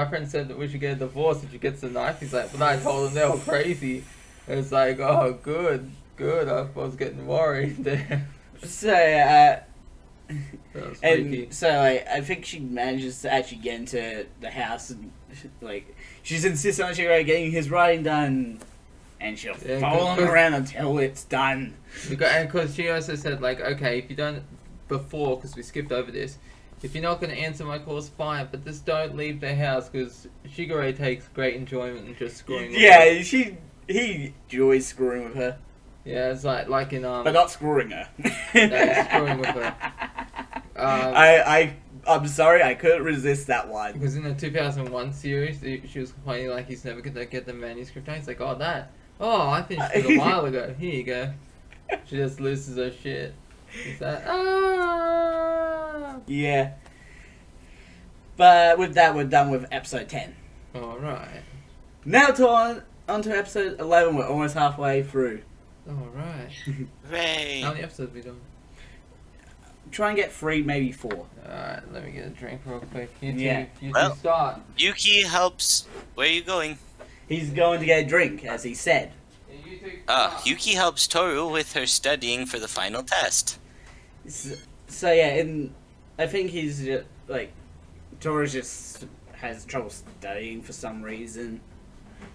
friend said that we should get a divorce if she gets the knife. He's like, but I told them they were crazy. It's like, oh, good. I was getting worried there. So, That was freaky. and so I think she manages to actually get into the house, and she's insisting on Shigure getting his writing done, and she'll Yeah, follow him because- around until it's done. Because she also said, okay, if you don't, because we skipped over this, if you're not going to answer my calls, fine, but just don't leave the house, because Shigure takes great enjoyment in just screwing with her. Yeah, he enjoys screwing with her, Yeah, it's like in, but not screwing her. No, screwing with her. I'm sorry, I couldn't resist that one. Because in the 2001 series, she was complaining he's never going to get the manuscript done. He's like, I finished it a while ago. Here you go. She just loses her shit. Is that Yeah. But with that, we're done with episode 10. Alright. Now on to episode 11. We're almost halfway through. Alright. Hooray! How many episodes have we done? Try and get 3, maybe 4. Alright, let me get a drink real quick. You Yeah. two Well- start. Yuki helps. Where are you going? He's going to get a drink, as he said. Yeah, you two start. Yuki helps Toru with her studying for the final test. So yeah, I think he's just, Torres just has trouble studying for some reason.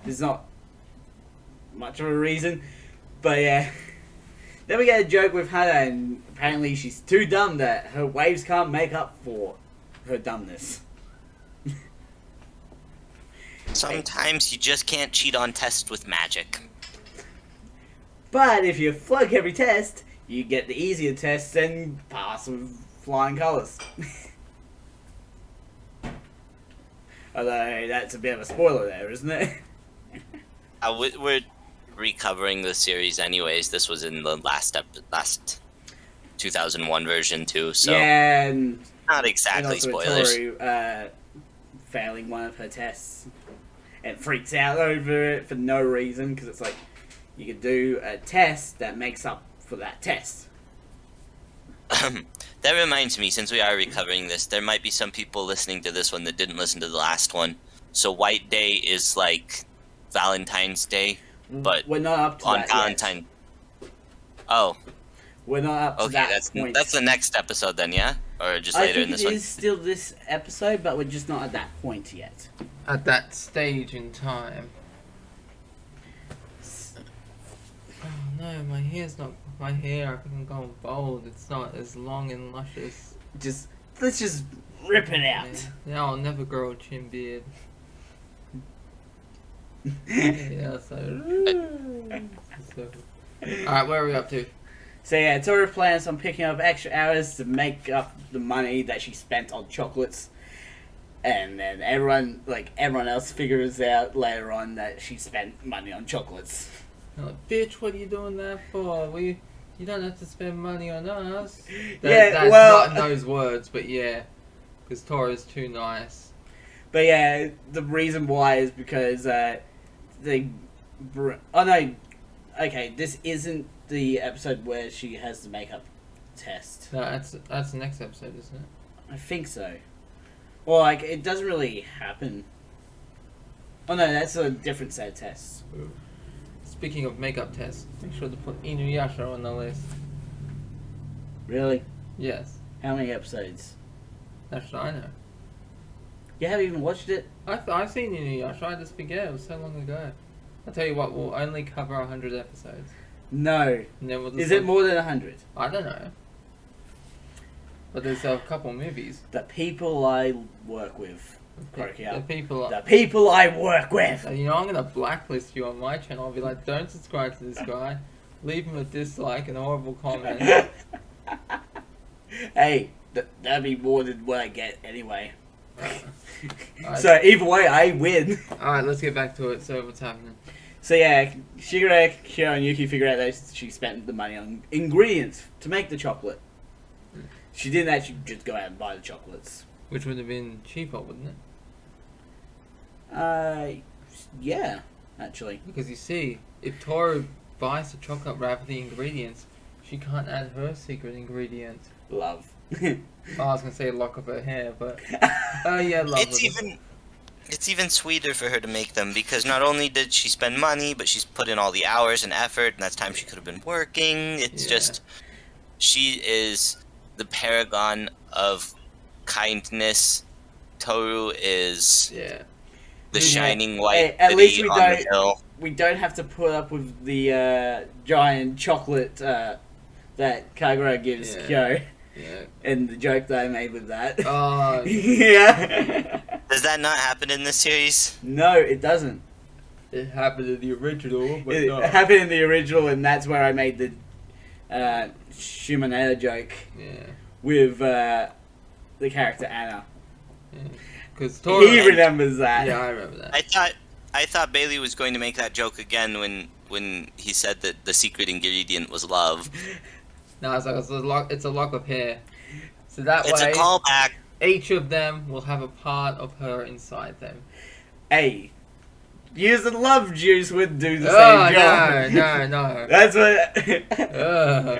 There's not much of a reason, but yeah. Then we get a joke with Hana, and apparently she's too dumb that her waves can't make up for her dumbness. Sometimes you just can't cheat on tests with magic. But if you flunk every test, you get the easier tests and pass with flying colours. Although that's a bit of a spoiler there, isn't it? We're recovering the series anyways. This was in the last 2001 version too, so Yeah, and not exactly also spoilers. Toru, failing one of her tests and freaks out over it for no reason, because it's like you could do a test that makes up for that test. That reminds me, since we are recovering this, there might be some people listening to this one that didn't listen to the last one. So White Day is Valentine's Day, but we're not up to on that Valentine. yet. Oh, We're not up to okay, that point. that's the next episode then, yeah, or just I later in think this it one. is still this episode, but we're just not at that point yet. At that stage in time. Oh no, my hair's not. My hair, I think I'm going bald. It's not as long and luscious. Let's just rip it out. Yeah, I'll never grow a chin beard. Yeah, so. Alright, where are we up to? So yeah, Toru plans on picking up extra hours to make up the money that she spent on chocolates. And then everyone else figures out later on that she spent money on chocolates. I'm like, bitch, what are you doing that for? You don't have to spend money on us. Yeah, that's well- not in those words, but yeah. Because Toru's too nice. But yeah, the reason why is because okay, this isn't the episode where she has the makeup test. No, that's the next episode, isn't it? I think so. Well, like, it doesn't really happen. Oh no, that's a different set of tests. Speaking of makeup tests, make sure to put Inuyasha on the list. Really? Yes, How many episodes? that's what I know. You haven't even watched it? I've seen Inuyasha, I just forget, it was so long ago. I'll tell you what, we'll only cover 100 episodes. No. And then we'll just Is it more than 100? I don't know. But there's a couple movies. The people I work with. Broke The out. people The people I work with! you know, I'm gonna blacklist you on my channel. I'll be like, don't subscribe to this guy. Leave him a dislike and a horrible comment. Hey, that'd be more than what I get anyway. Alright. So either way, I win. Alright, let's get back to it. So what's happening? So yeah, Shigure, Kyo, and Yuki figure out that she spent the money on ingredients to make the chocolate. She didn't actually just go out and buy the chocolates. Which would have been cheaper, wouldn't it? Yeah, actually. Because you see, if Toru buys the chocolate rather the ingredients, she can't add her secret ingredient. Love. Oh, I was gonna say lock of her hair, but oh yeah, love. It's even sweeter for her to make them because not only did she spend money, but she's put in all the hours and effort, and that's time she could have been working. It's Yeah. just, she is the paragon of kindness. Toru is Yeah. the Yeah. shining white Hey, at city least we on don't- the hill. We don't have to put up with the giant chocolate that Kagura gives Yeah. Kyo, Yeah. and the joke that I made with that. Oh, Yeah. Does that not happen in this series? No, it doesn't. it happened in the original, but It no. happened in the original, and that's where I made the Shumaneta joke Yeah. with the character Anna. Because Toru. He remembers that. Yeah, I remember that. I thought Bailey was going to make that joke again when he said that the secret ingredient was love. No, it's a lock of hair. So that It's way, a callback. each of them will have a part of her inside them. Hey, using love juice would do the Oh, same job. no. That's what.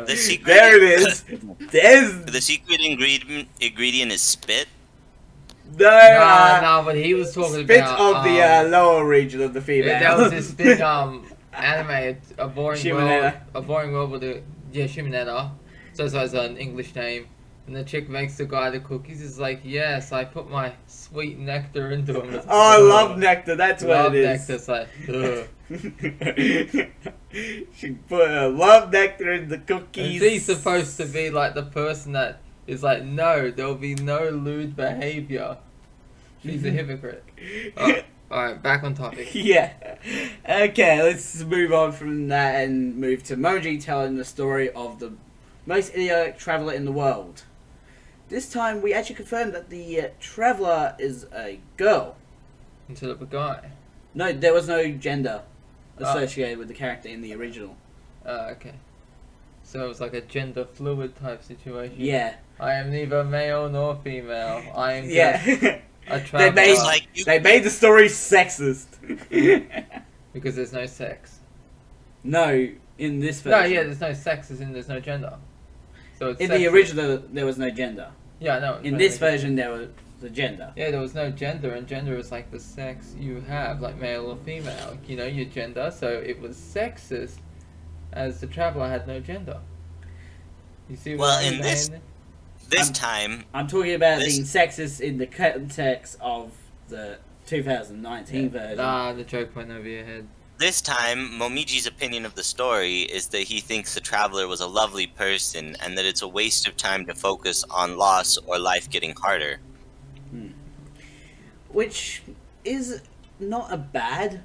The secret. There it is. There's The secret ingredient is spit. no. But he was talking Spit about of the lower region of the female. that was this big anime, a boring Shimoneta. world, with the Shimoneta. So it's an English name, and the chick makes the guy the cookies. He's like, yes, I put my sweet nectar into them. Oh, I love nectar. That's what Love it nectar. is. It's like, ugh. She put love nectar in the And cookies. she's supposed to be like the person that is like, no, there will be no lewd behavior. She's a hypocrite. Alright, back on topic. Yeah. Okay, let's move on from that and move to Moji telling the story of the most idiotic traveler in the world. This time we actually confirmed that the traveler is a girl. Instead of a guy. No, there was no gender associated with the character in the original. Okay. So it was like a gender fluid type situation. Yeah. I am neither male nor female. I am just Yeah. a traveler. made- It's like They made the story sexist. Because there's no sex. No, in this No, version. yeah, there's no sex as in there's no gender. So it's In the sexist. original, there was no gender. Yeah, no. In this version, there the gender. Yeah, there was no gender, and gender is like the sex you have, like male or female. You know, your gender. So it was sexist, as the traveler had no gender. You see what Well, I'm in this- saying? This time, I'm talking about This- being sexist in the context of the 2019 version. Ah, the joke went over your head. This time, Momiji's opinion of the story is that he thinks the traveler was a lovely person and that it's a waste of time to focus on loss or life getting harder. Which is not a bad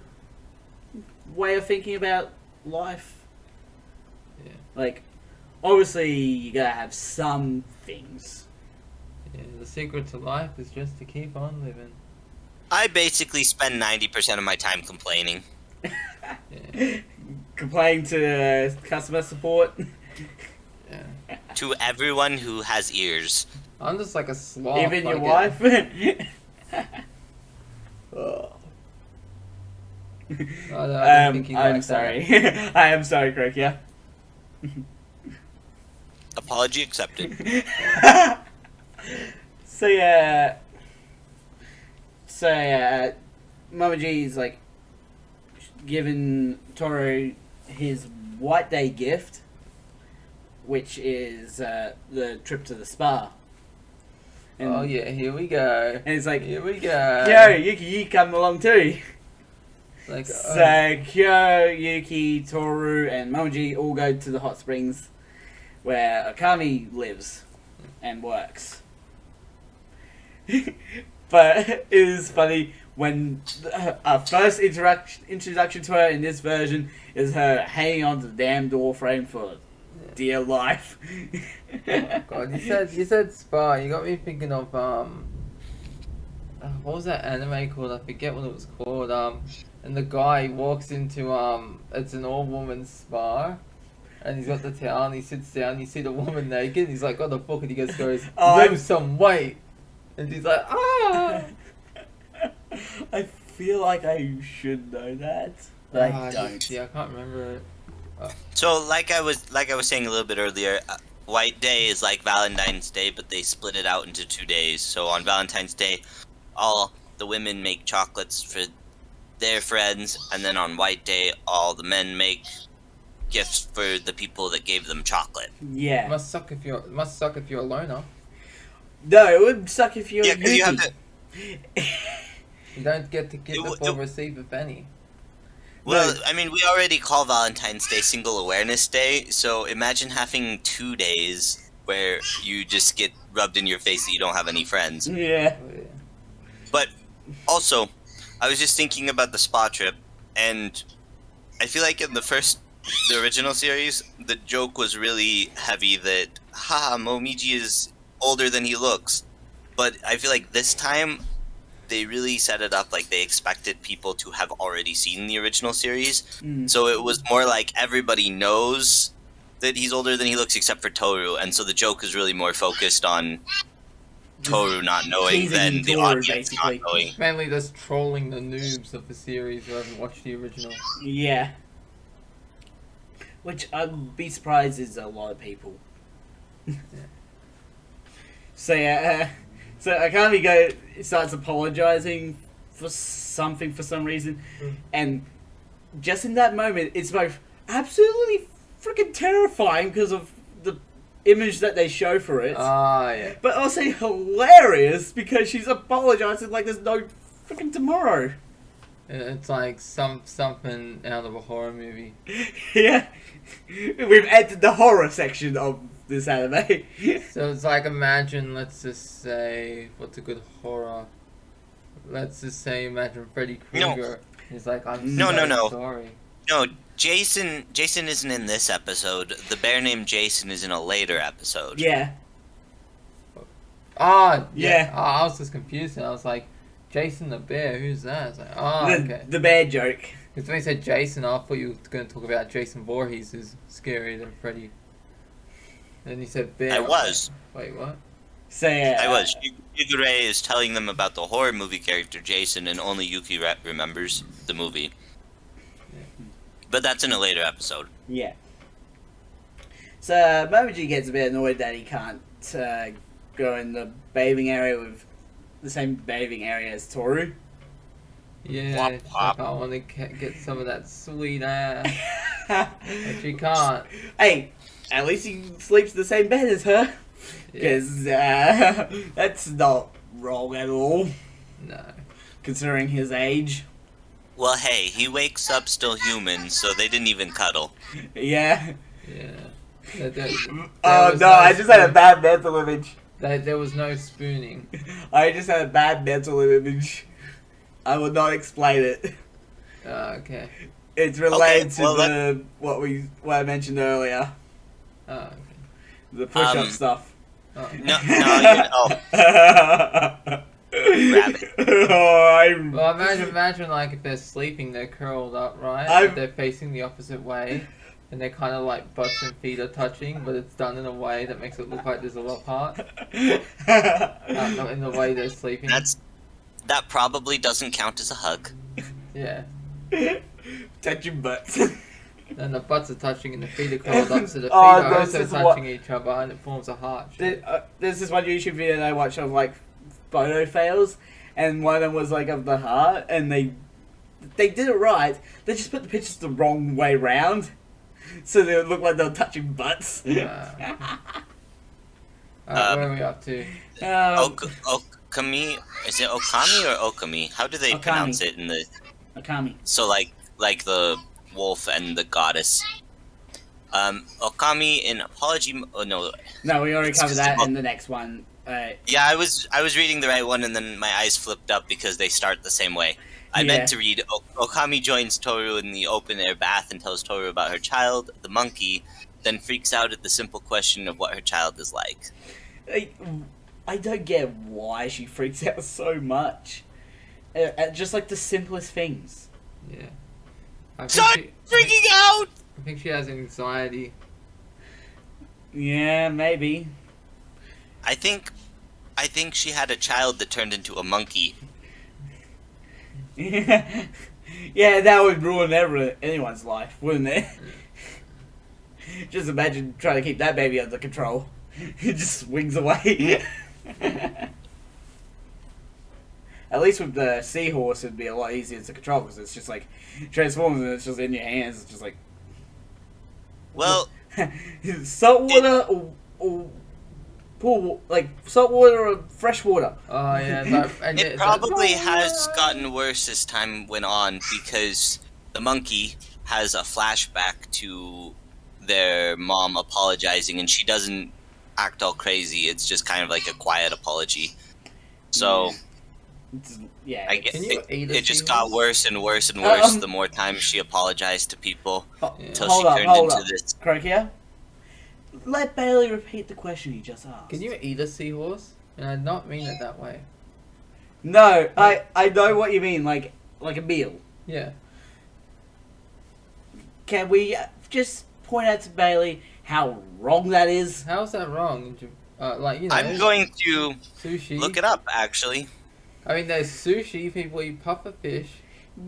way of thinking about life. Yeah. Like, obviously, you gotta have some things. Yeah, the secret to life is just to keep on living. I basically spend 90% of my time complaining. Yeah. Complain to customer support. Yeah. To everyone who has ears. I'm just like a sloth. Even your like wife. Oh. I don't think he's I'm like sorry. I am sorry, Craig, yeah. Apology accepted. So Mama G is like giving Toru his White Day gift, which is the trip to the spa. And, Oh yeah, here we go. and it's like, Here we go. Yo, Yuki, you come along too. Like, So Kyo, Yuki, Toru, and Momoji all go to the hot springs where Akami lives and works. But it is funny when our first introduction to her in this version is her hanging onto the damn door frame for dear life. God, you said spa. You got me thinking of what was that anime called? I forget what it was called. And the guy walks into it's an all woman spa, and he's got the towel. And he sits down. You see the woman naked. And he's like, got the book, and he goes, lose some weight. And she's like, ah. I feel like I should know that, but I don't. Yeah, I can't remember it. So, like I was saying a little bit earlier, White Day is like Valentine's Day, but they split it out into 2 days. So on Valentine's Day, all the women make chocolates for their friends, and then on White Day, all the men make gifts for the people that gave them chocolate. Yeah. Must suck if you're a loner. No, it would suck if you're Yeah, because you have Yuki. to. You don't get to give It w- before it- receive a penny. Well, I mean, we already call Valentine's Day Single Awareness Day, so imagine having 2 days where you just get rubbed in your face that you don't have any friends. Yeah. Oh, yeah. But also, I was just thinking about the spa trip, and I feel like in the original series, the joke was really heavy that, haha, Momiji is older than he looks. But I feel like this time, they really set it up like they expected people to have already seen the original series. Mm. So it was more like everybody knows that he's older than he looks except for Toru, and so the joke is really more focused on Toru not knowing Teasing than the Toru, audience basically. not knowing. Mainly just trolling the noobs of the series who haven't watched the original. Yeah. Which I'd be surprised is a lot of people. So Akami starts apologizing for something for some reason, and just in that moment, it's both absolutely freaking terrifying because of the image that they show for it, Ah, yeah. but also hilarious because she's apologizing like there's no freaking tomorrow. It's like something out of a horror movie. Yeah, we've entered the horror section of this anime. So it's like, imagine, let's just say, what's a good horror? Let's just say, imagine Freddy No. Krueger. He's like, I'm No, so no, no. sorry. No, Jason isn't in this episode. The bear named Jason is in a later episode. Yeah, Ah, Yeah. I was just confused, and I was like, Jason the bear, who's that? It's like, oh, okay. the bad joke. Because when you said Jason, I thought you were going to talk about Jason Voorhees, who's scarier than Freddy. And then you said bear. I was. Wait, what? So I was. Yugure is telling them about the horror movie character Jason, and only Yuki remembers the movie. But that's in a later episode. Yeah. So Momoji gets a bit annoyed that he can't go in the bathing area with the same bathing area as Toru. Yeah, Wop, it's wop. like I want to get some of that sweet ass, but she can't. Hey, at least he sleeps in the same bed as her. Yeah. Because that's not wrong at all, No. considering his age. Well, hey, he wakes up still human, so they didn't even cuddle. Yeah. Yeah. There Oh was no, I just had a spoon- bad mental image. there was no spooning. I just had a bad mental image. I will not explain it. Okay. It's related Okay, well, to what I mentioned earlier, Okay. the push-up Um, stuff. Oh. No, Rabbit. I'm... Well, imagine like if they're sleeping, they're curled up, right? I'm- They're facing the opposite way, and they're kind of like butts and feet are touching, but it's done in a way that makes it look like there's a lot apart. Not in the way they're sleeping. That probably doesn't count as a hug. Yeah. Touch your butts. And the butts are touching and the feet are curled up, so the feet Oh, are this also is touching each other, and it forms a heart shape. There's this one YouTube video that I watched of like photo fails, and one of them was like of the heart, and they did it right. They just put the pictures the wrong way round, so they would look like they were touching butts. Alright, where are we up to? Okami, is it Okami or Okami? How do they Okami. pronounce it in the? Akami. So like the wolf and the goddess. Okami in Apology. Oh no. No, we already It's covered just that about- in the next one. Yeah, I was reading the right one, and then my eyes flipped up because they start the same way. I Yeah. meant to read Okami joins Toru in the open air bath and tells Toru about her child, the monkey, then freaks out at the simple question of what her child is like. I don't get why she freaks out so much. At just like the simplest things. Yeah. I Stop think freaking out! I think she has anxiety. Yeah, maybe. I think she had a child that turned into a monkey. Yeah, that would ruin anyone's life, wouldn't it? Just imagine trying to keep that baby under control. It just swings away. At least with the seahorse, it'd be a lot easier to control because it's just like transforms and it's just in your hands. It's just like Well, salt water or pool, like salt water or fresh water. Oh yeah, it probably has gotten worse as time went on because the monkey has a flashback to their mom apologizing, and she doesn't act all crazy. It's just kind of like a quiet apology. So Yeah. I guess Can you eat a it just seahorse? got worse and worse and worse the more times she apologized to people until she turned into this. Croakia. Let Bailey repeat the question he just asked. Can you eat a seahorse? And I not mean it that way. No, I know what you mean, like a meal. Yeah. Can we just point out to Bailey how wrong that is? How's that wrong? Like, you know, I'm going to sushi. look it up, actually. I mean, there's sushi. People eat puffer fish.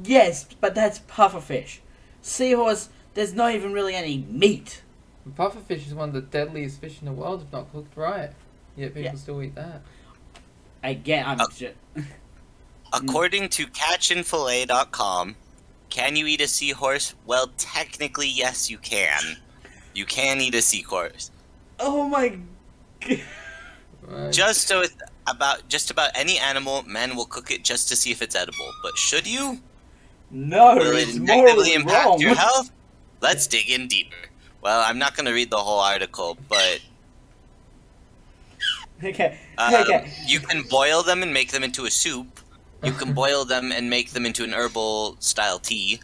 Yes, but that's pufferfish. Seahorse, there's not even really any meat. And puffer fish is one of the deadliest fish in the world if not cooked right. Yet people Yeah. still eat that. Again, I'm Oh. just... According to catchandfillet.com, can you eat a seahorse? Well, technically, yes, you can. You can eat a seahorse. Oh my... Right. Just about any animal, men will cook it just to see if it's edible. But should you? No, Will it it's negatively morally impact wrong. your health? Let's dig in deeper. Well, I'm not going to read the whole article, but Okay, um, okay. you can boil them and make them into a soup. You can boil them and make them into an herbal style tea.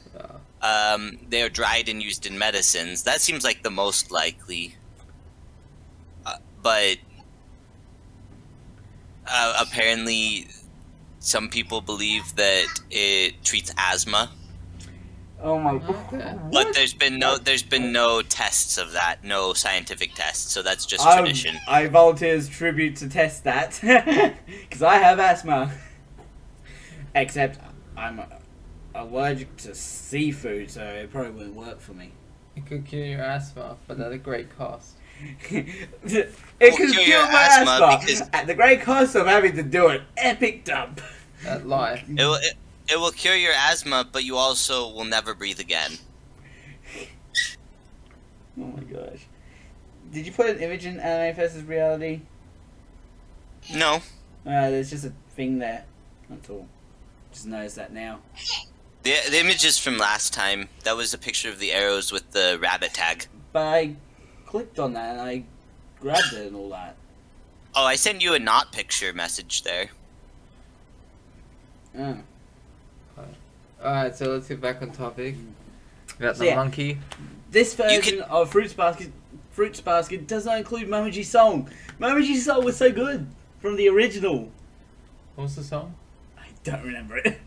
They are dried and used in medicines. That seems like the most likely. But apparently, some people believe that it treats asthma. Oh my... Okay. But What? there's been no tests of that, no scientific tests. So that's just I- tradition. I volunteer as tribute to test that. Because I have asthma. Except I'm allergic to seafood, so it probably wouldn't work for me. It could cure your asthma, but at a great cost. It Will can cure cure your my asthma asthma because- at the great cost of having to do an epic dump. At life. It will cure your asthma, but you also will never breathe again. Oh my gosh. Did you put an image in Anime versus Reality? No. There's just a thing there. That's all. Just noticed that now. The image is from last time. That was a picture of the arrows with the rabbit tag. But I clicked on that and I grabbed it and all that. Oh, I sent you a not picture message there. Oh. Alright, so let's get back on topic. About So the yeah. monkey. This version of Fruits Basket does not include Momoji's song. Momoji's song was so good from the original. What was the song? I don't remember it.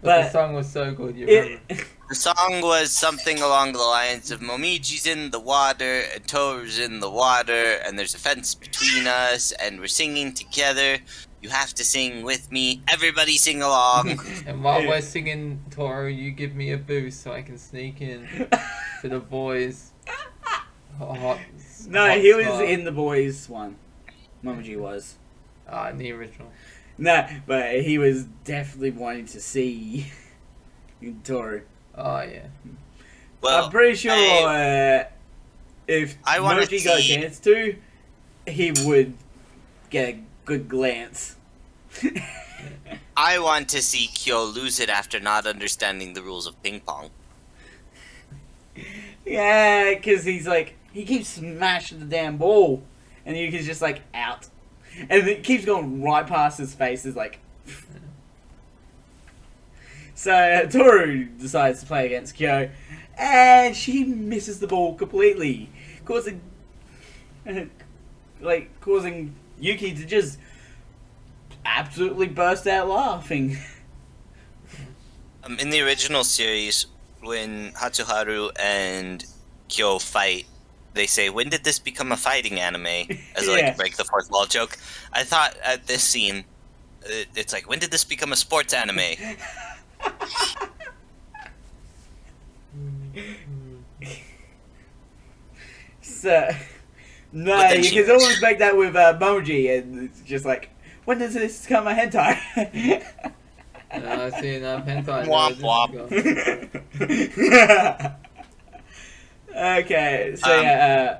But the But song was so good, you remember? The song was something along the lines of Momiji's in the water, and Toru's in the water, and there's a fence between us, and we're singing together. You have to sing with me. Everybody sing along. And while we're singing Toro, you give me a boost so I can sneak in to the boys. Hot, no, hot he was spot. in the boys one. Momoji was. In the original. No, but he was definitely wanting to see Toru. Oh, yeah. Well, I'm pretty sure if I wanna Momoji got a see- chance to, he would get a good glance. I want to see Kyo lose it after not understanding the rules of ping pong. Yeah, because he's like, he keeps smashing the damn ball, and Yuki's just like out. And it keeps going right past his face, is like. So Toru decides to play against Kyo, and she misses the ball completely, causing Yuki to just absolutely burst out laughing. In the original series, when Hatsuharu and Kyo fight, they say, "When did this become a fighting anime?" As like Yeah. a break the fourth wall joke. I thought at this scene, it's like, "When did this become a sports anime?" So, no, But then you she- can always make that with Momoji, and it's just like, when does this become a hentai? I've seen enough hentai. Womp womp. Okay, so Um, yeah,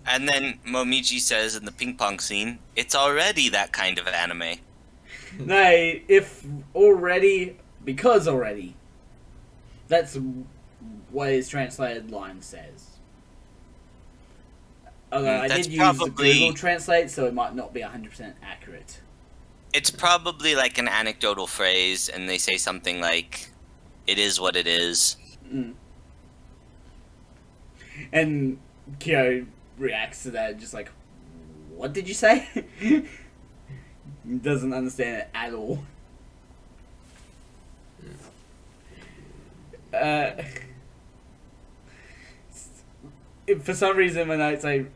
And then Momiji says in the ping pong scene, "It's already that kind of anime." no, if already, because already. That's what his translated line says. Although I That's did use probably- the Google Translate, so it might not be 100% accurate. It's probably like an anecdotal phrase, and they say something like, "It is what it is." Mm. And Kyo reacts to that just like, what did you say? Doesn't understand it at all. For some reason, when I say,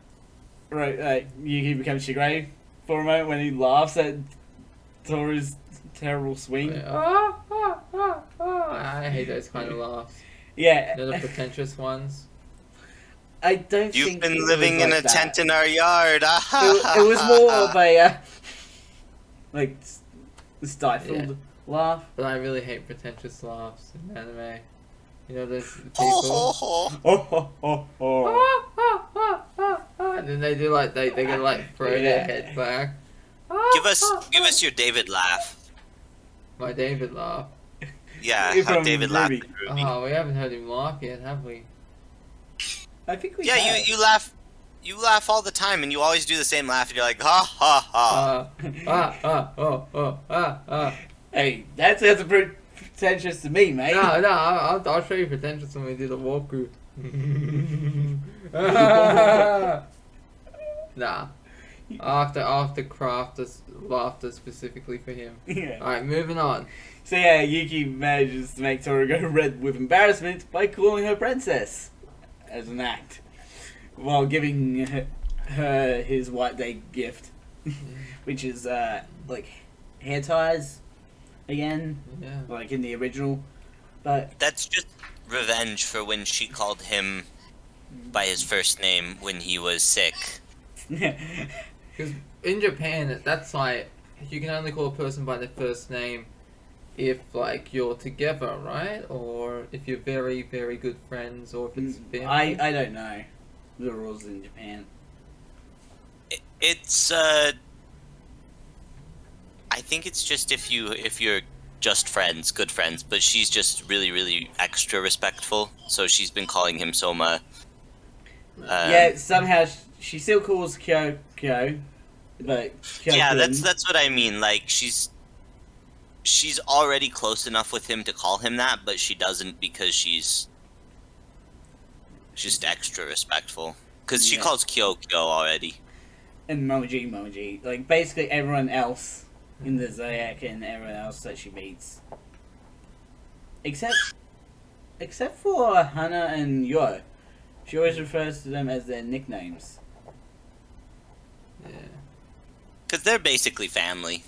right, Yuki becomes Shigure for a moment when he laughs at Toru's terrible swing. I hate those kind of laughs. Yeah, They're the pretentious ones. I don't You've think been it living was in like a that. tent in our yard. It was more of a like stifled laugh. But I really hate pretentious laughs in anime. You know, there's people. Oh, Oh, oh, oh. And then they do like they're gonna like throw their Yeah. head back. give us your David laugh. My David laugh. Yeah, You're how from David laughed Ruby. at Ruby. Oh, we haven't heard him laugh yet, have we? I think we Yeah, have. you laugh all the time, and you always do the same laugh, and you're like, ha ha ha. Hey, that sounds pretty pretentious to me, mate. No, I'll show you pretentious when we do the walkthrough. Nah. I'll have to craft this laughter specifically for him. Yeah. Alright, moving on. So yeah, Yuki manages to make Toru go red with embarrassment by calling her princess as an act, while giving her his White Day gift, which is like hair ties again, Yeah. like in the original. But That's just revenge for when she called him by his first name when he was sick. Because in Japan, that's like you can only call a person by their first name if like you're together, right? Or if you're very, very good friends, or if it's family. I don't know the rules in Japan. It's I think it's just if you're just friends, good friends, but she's just really, really extra respectful. So she's been calling him Soma. Yeah, somehow she still calls Kyo, but Kyo Yeah, that's what I mean. Like she's already close enough with him to call him that, but she doesn't because she's just extra respectful. Because she Yeah. calls Kyo already. and Momoji. Like basically everyone else in the Zodiac and everyone else that she meets, except for Hana and Yo. She always refers to them as their nicknames. Yeah. Because they're basically family.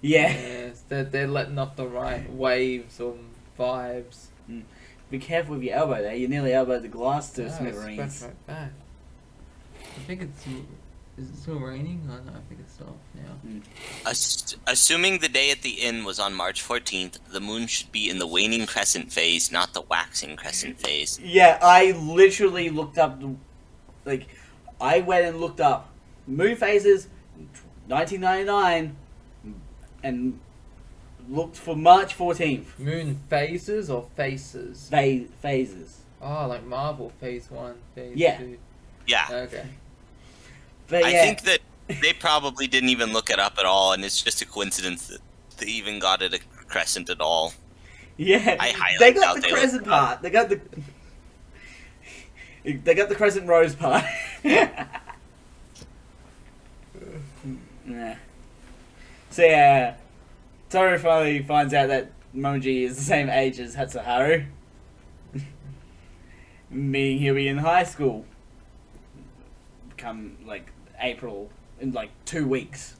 Yeah. Yes, they're letting off the right waves or vibes. Be careful with your elbow there. You nearly elbowed the glass to Oh, smithereens. scratch right back. I think it's. Is it still raining? Oh no, I think it's off now. Assuming the day at the inn was on March 14th, the moon should be in the waning crescent phase, not the waxing crescent phase. Yeah, I literally looked up, I went and looked up moon phases, 1999, and looked for March 14th. Moon phases or faces? Phases. Oh, like Marvel Phase 1, Phase Yeah. 2. Yeah. Okay. But I yeah, think that they probably didn't even look it up at all, and it's just a coincidence that they even got it a crescent at all. yeah, I highly they got doubt the they crescent looked it up. part. They got the crescent rose part. Yeah. So yeah, Toru finally finds out that Momoji is the same age as Hatsuharu, meaning he'll be in high school come like April in like 2 weeks.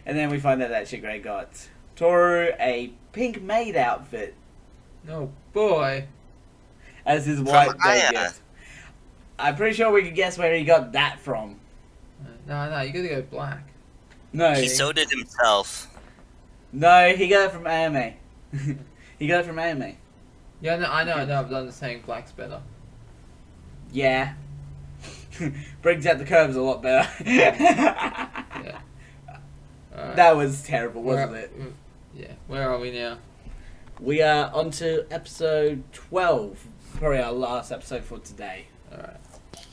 And then we find out that Shigure got Toru a pink maid outfit Oh boy. as his white Aya. gift. I'm pretty sure we can guess where he got that from. No, you gotta go black. No, He sewed it himself. no, he got it from anime. He got it from anime. Yeah, no, I know, but I'm just saying black's better. Yeah. Brings out the curves a lot better. Yeah. Alright. That was terrible, Where- wasn't it? Yeah. Where are we now? We are on to episode 12. Probably our last episode for today. Alright.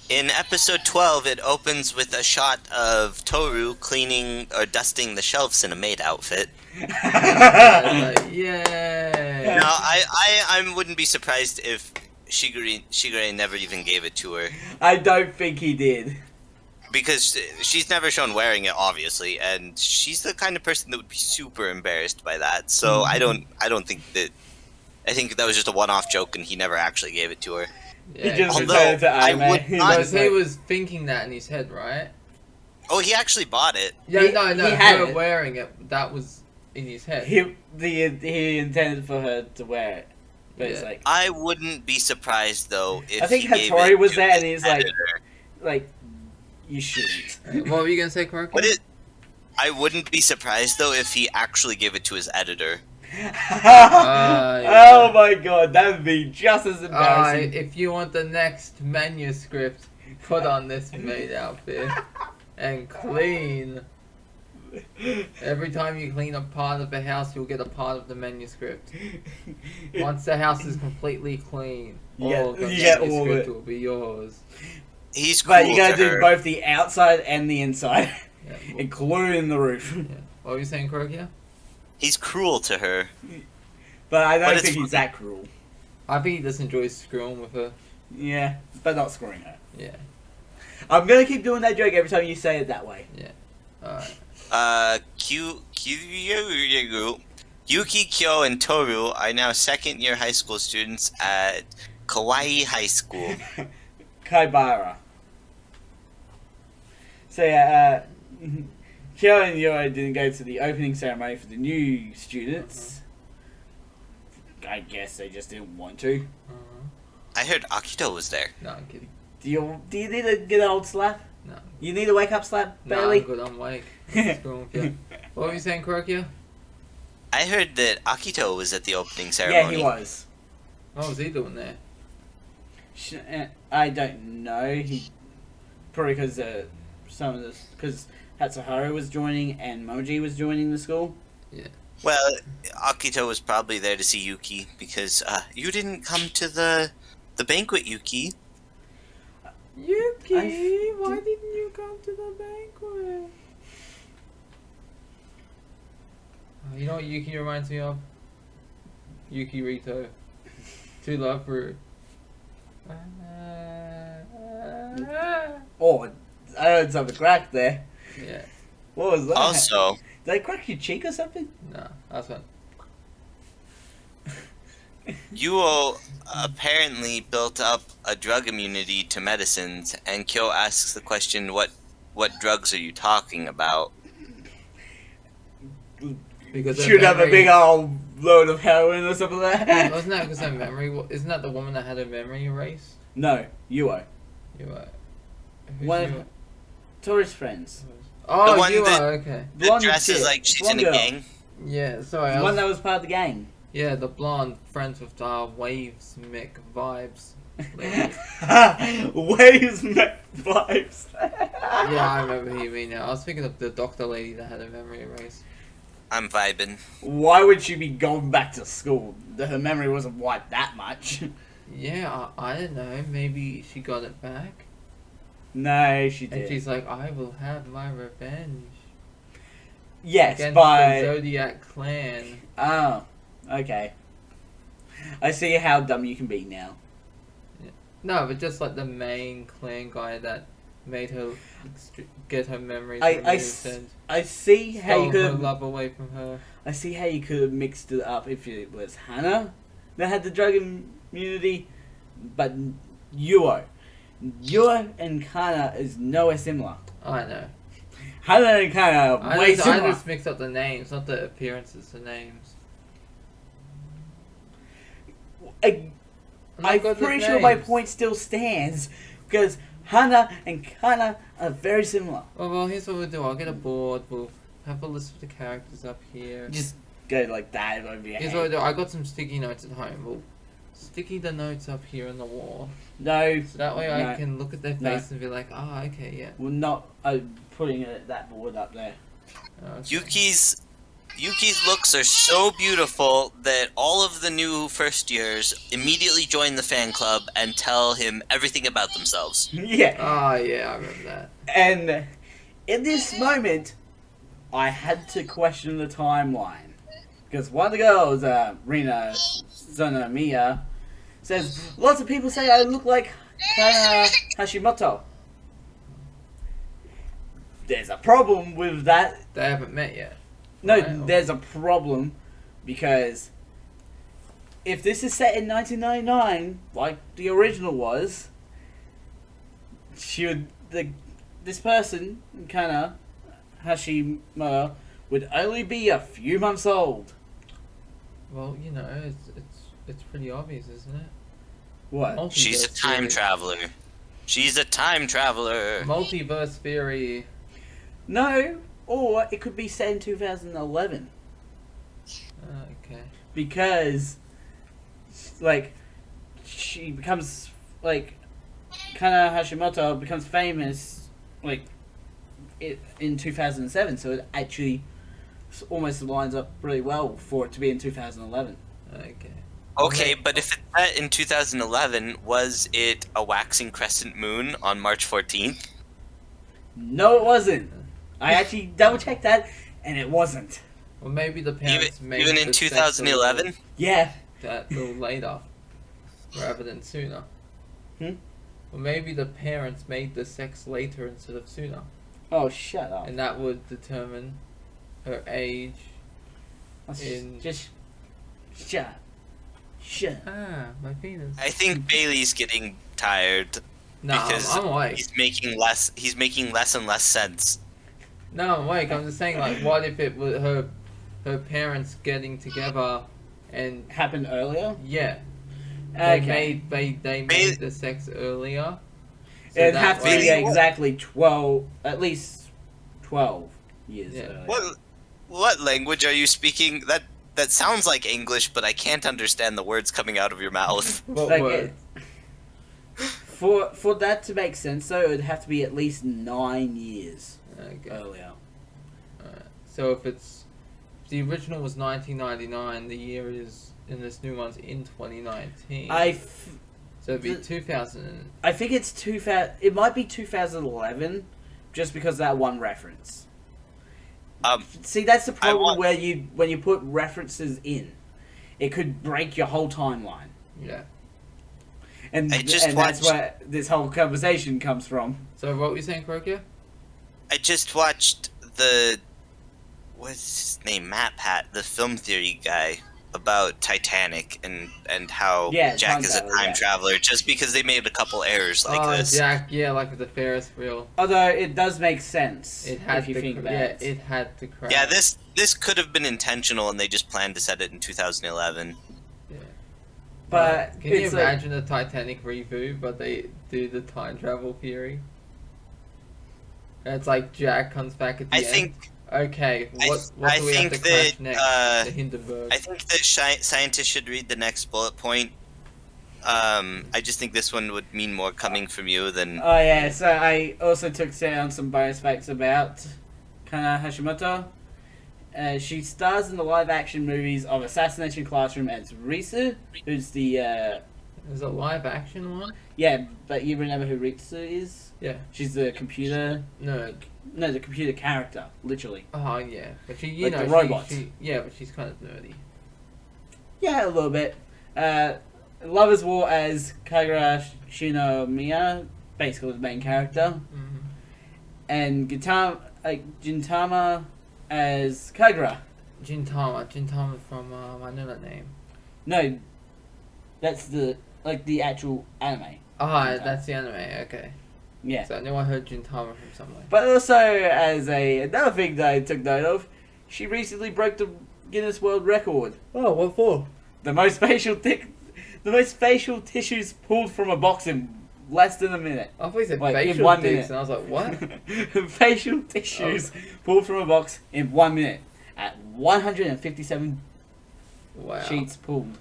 In episode 12, it opens with a shot of Toru cleaning or dusting the shelves in a maid outfit. Yay! Now, I wouldn't be surprised if Shigure never even gave it to her. I don't think he did. Because she's never shown wearing it, obviously, and she's the kind of person that would be super embarrassed by that. So I don't think that. I think that was just a one-off joke, and he never actually gave it to her. Yeah. He just Although, returned it to I anime. would He not- was he like- was thinking that in his head, right? Oh, he actually bought it. Yeah, He- no, he had her it. wearing it, that was in his head. he intended for her to wear it. But it's Yeah. like, I wouldn't be surprised though if I think he gave Hattori it was to there and his he's like- editor. you shouldn't. What were you gonna say, Kuroki? I wouldn't be surprised though if he actually gave it to his editor. yeah. Oh my god, that would be just as embarrassing. If you want the next manuscript, put on this maid outfit and clean. Every time you clean a part of the house, you'll get a part of the manuscript. Once the house is completely clean, all of the you get all of manuscript it. will be yours. He's cool But you gotta to do her. both the outside and the inside, Yeah. including the roof. Yeah. What were you saying, Kuroki? He's cruel to her. But I don't But it's think he's fun. that cruel. I think he just enjoys screwing with her. Yeah, but not screwing her. Yeah. I'm gonna keep doing that joke every time you say it that way. Alright. Yuki, Kyo, and Toru are now second-year high school students at Kawaii High School. Kaibara. So yeah, Kyo and Yo didn't go to the opening ceremony for the new students. I guess they just didn't want to. Uh-huh. I heard Akito was there. No, I'm kidding. Do you need to get an old slap? No. You need a wake up slap, No, Bailey? I'm good. I'm awake. What's going on with you? What were you saying, Kurokia? I heard that Akito was at the opening Yeah, ceremony. he was. What was he doing there? I don't know. He probably because because Hatsuharu was joining and Moji was joining the school. Well, Akito was probably there to see Yuki because you didn't come to the banquet, Yuki. Yuki, why didn't you come to the banquet? Oh, you know what Yuki reminds me of? Yuki Rito. To love Ru. Oh, I heard something crack there. Yeah, What was that? Also, Did I crack your cheek or something? no, that's what. Yuo apparently built up a drug immunity to medicines, and Kyo asks the question, what drugs are you talking about? Because her Shoot up a memory- big old load of heroin or something like that. Wasn't that because her memory? Isn't that the woman that had her memory erased? No, Yuo. You were. Who's One you? of tourist friends. Oh, The one you that- are okay. The Blonde dress is chick. like she's Blonde in a girl. gang. Yeah, sorry. The I one was, that was part of the gang. yeah, the blonde friends with Waves Mick vibes. Waves met vibes. Yeah, I remember who you mean now. I was thinking of the doctor lady that had her memory erased. I'm vibing. Why would she be going back to school? Her memory wasn't wiped that much. Yeah, I don't know. Maybe she got it back. No, she And did. she's like, I will have my revenge. Yes, Against by... the Zodiac clan. Oh, okay. I see how dumb you can be now. No, but just like the main clan guy that made her get her memories I removed s- and I see how you stole her could. love away from her. I see how you could have mixed it up if it was Hannah that had the drug immunity, but Yuo and Kana is nowhere similar. I know. Hannah and Kana are I way just, I similar. just mixed up the names, not the appearances, the names. I'm not I'm good with pretty sure my names. point still stands because Hannah and Kana are very similar. Well, here's what we'll do. I'll get a board. We'll have a list of the characters up here. Just go like that over your Here's head. what we'll do. I got some sticky notes at home. We'll sticky the notes up here on the wall. No, So that way No. I can look at their No. face and be like, ah, okay, yeah. we're not putting that board up there. Okay. Yuki's looks are so beautiful that all of the new first years immediately join the fan club and tell him everything about themselves. Yeah. Ah, yeah, I remember that. And in this moment, I had to question the timeline. Because one of the girls, Rina Zonomiya, says, lots of people say I look like Kana Hashimoto. There's a problem with that. They haven't met yet. No, Right. there's a problem. Because if this is set in 1999, like the original was, this person, Kana Hashimoto, would only be a few months old. Well, you know, it's pretty obvious, isn't it? What? She's a time theory. traveler. She's a time traveler. Multiverse theory. No, or it could be set in 2011. Okay. Because, like, she becomes, like, Kana Hashimoto becomes famous, like, in 2007, so it actually almost lines up really well for it to be in 2011. Okay. Okay, but if it's set in 2011, was it a waxing crescent moon on March 14th? No, it wasn't. I actually double checked that, and it wasn't. Well, maybe the parents made Even in the sex 2011? Yeah. a little later, rather than sooner. Hmm? Well, maybe the parents made the sex later instead of sooner, Oh, shut up. and that would determine her age. Let's in- just shut up. Shut up. Ah, my penis. I think Bailey's getting tired No, because I'm awake. he's making less and less sense. No, I'm awake. I'm just saying, like, what if it was her parents getting together, and Happened earlier? yeah, Okay. They made the sex earlier. So It'd that have to be way- exactly 12, at least 12 years Yeah. earlier. What language are you speaking? That sounds like English, but I can't understand the words coming out of your mouth. What Like, word? For that to make sense, though, it would have to be at least 9 years Okay. earlier. Alright. So if the original was 1999, the year is in this new one's in 2019. So it'd be the- 2000. I think it's 2000. It might be 2011, just because of that one reference. See, that's the problem where when you put references in, it could break your whole timeline, Yeah. and I just that's watched- where this whole conversation comes from. So what were you saying, Krokia? I just watched what's his name, Matt Pat, the film theory guy, about Titanic and how Yeah, Jack time is a travel, time yeah. traveler just because they made a couple errors like oh, this. Jack, yeah, like the Ferris wheel. Although it does make sense It had if you to, think about yeah, it. it had to crash. Yeah, this could have been intentional, and they just planned to set it in 2011. But can you it's like- imagine a Titanic reboot, but they do the time travel theory? And it's like Jack comes back at the I end. think Okay, I what do we have to think crash that, next? The Hindenburg. I think that scientists should read the next bullet point. I just think this one would mean more coming from you than. Oh yeah, so I also took down some bonus facts about Kana Hashimoto. She stars in the live-action movies of Assassination Classroom as Risu, who's the There's a live action one? yeah, but you remember who Risu is? Yeah. She's the computer, No. the computer character, literally. Oh yeah, but she, you Like know, the robot. yeah, but she's kind of nerdy. Yeah, a little bit. Lovers War as Kagura Shinomiya, basically the main character, Mm-hmm. and Gintama as Kagura. Gintama from I know that name. No, that's the actual anime. Ah, that's the anime. Okay. Yeah. So I knew I heard Gintama from somewhere. But also, as another thing that I took note of, she recently broke the Guinness World Record. Oh, what for? The most facial tissues pulled from a box in less than a minute. I thought you said Like, in facial 1 dicks, minute. and I was like, what? Facial tissues pulled from a box in 1 minute at 157 Wow. sheets pulled.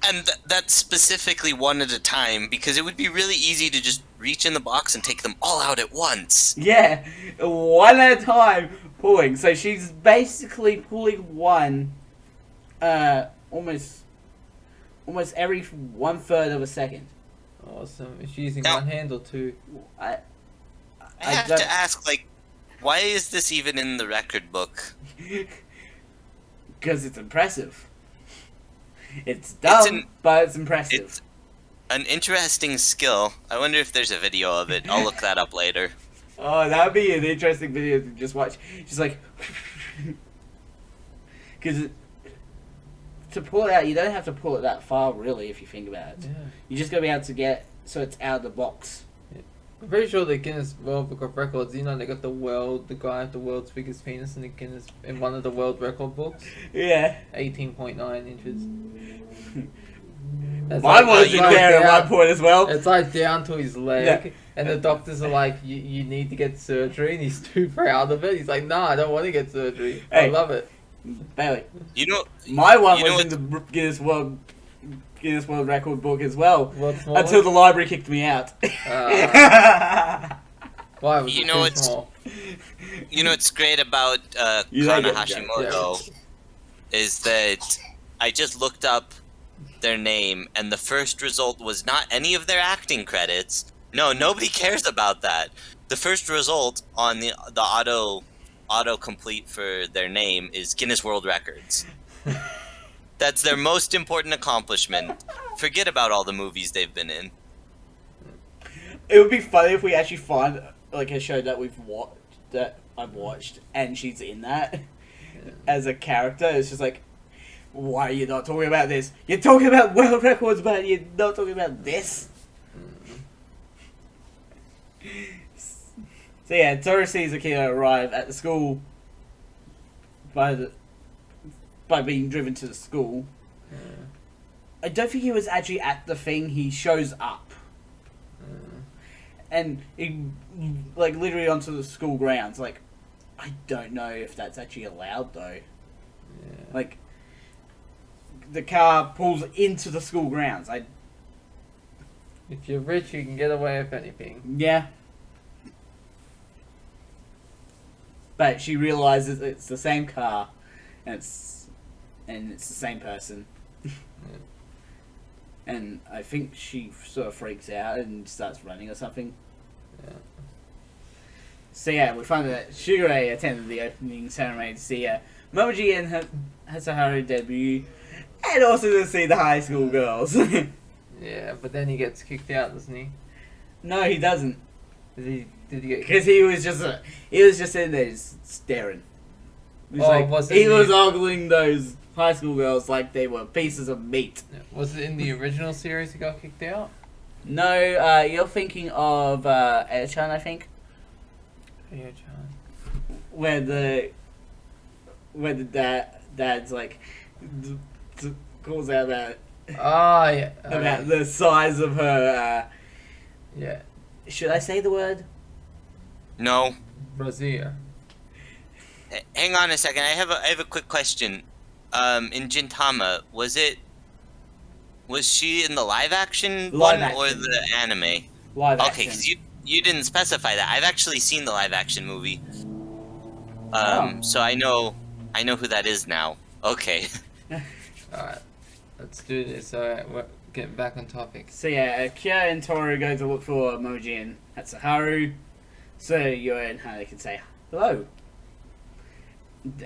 And that's specifically one at a time, because it would be really easy to just reach in the box and take them all out at once. Yeah, one at a time pulling. So she's basically pulling one, almost every 1/3 of a second. Awesome. Is she using Now- one hand or two? I I have don't- to ask, like, why is this even in the record book? Because it's impressive. It's dumb, but it's impressive. It's an interesting skill. I wonder if there's a video of it. I'll look that up later. Oh, that would be an interesting video to just watch. She's like, because to pull it out, you don't have to pull it that far, really, if you think about it. Yeah. You just gotta be able to get so it's out of the box. I'm pretty sure the Guinness World Book of Records, you know, they got the guy with the world's biggest penis in the Guinness, in one of the world record books. Yeah. 18.9 inches. That's Mine was you in know, there at down- one point as well. It's like down to his leg, Yeah. and the doctors are like, you need to get surgery, and he's too proud of it. He's like, nah, I don't want to get surgery. I Hey. love it. Bailey, You know, my one You know was in the Guinness World Record book as well. What's more? Until the library kicked me out. Why was You it know too it's- small? you know what's great about You like Kana it, Jack. Hashimoto is that I just looked up their name, and the first result was not any of their acting credits. No, nobody cares about that. The first result on the autocomplete for their name is Guinness World Records. That's their most important accomplishment. Forget about all the movies they've been in. It would be funny if we actually find like a show that I've watched, and she's in that as a character. It's just like, why are you not talking about this? You're talking about world records, but you're not talking about this. So yeah, Toru sees Akira arrive at the school by being driven to the school. I don't think he was actually at the thing. He shows up. And he, like, literally onto the school grounds. Like, I don't know if that's actually allowed, though. Yeah. Like, the car pulls into the school grounds. If you're rich, you can get away with anything. Yeah. But she realizes it's the same car, and it's the same person. And I think she sort of freaks out and starts running or something. Yeah. So yeah, we find that Shigure attended the opening ceremony to see Momoji and Hatsuharu debut, and also to see the high school girls. Yeah, but then he gets kicked out, doesn't he? No, he doesn't, Did he get because he was just in there just staring. He was, Oh, like, was it he the- was ogling those high school girls like they were pieces of meat. Was it in the original series he got kicked out? No, you're thinking of Air-chan, I think, Yeah, John. where the dad's like calls out about Oh, yeah. about the size of her. Yeah. Should I say the word? No. Brazier. Hang on a second. I have a quick question. In Gintama, was she in the live action Live one or action. the anime? Live Okay, action. because you didn't specify that. I've actually seen the live action movie. So I know who that is now. Okay. Alright. Let's do this. Alright, we're getting back on topic. So yeah, Kyo and Toru go to look for Moji and Hatsuharu, so Yoi and Hana can say hello.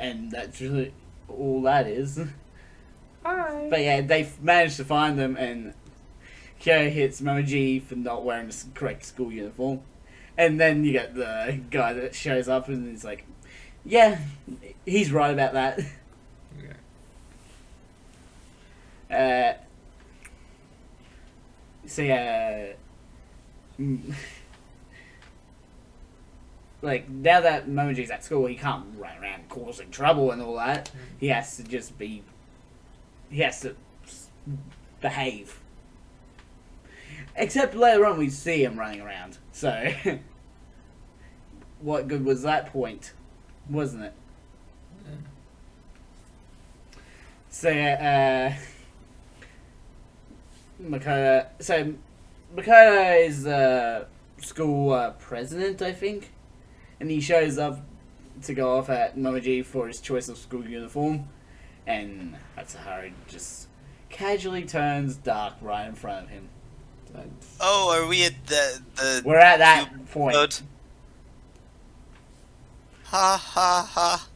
And that's really all that is. Hi. But yeah, they've managed to find them, and Kyo hits Moji for not wearing the correct school uniform. And then you get the guy that shows up and he's like, yeah, he's right about that. Okay. So yeah, like now that Momoji's at school, he can't run around causing trouble and all that. He has to just be. He has to behave. Except later on, we see him running around. So, what good was that point, wasn't it? Yeah. So Makoto. So Makoto is the school president, I think, and he shows up to go off at Momoji for his choice of school uniform, and Hatsuharu just casually turns dark right in front of him. Oh, are we at the We're at that point. episode? Ha ha ha.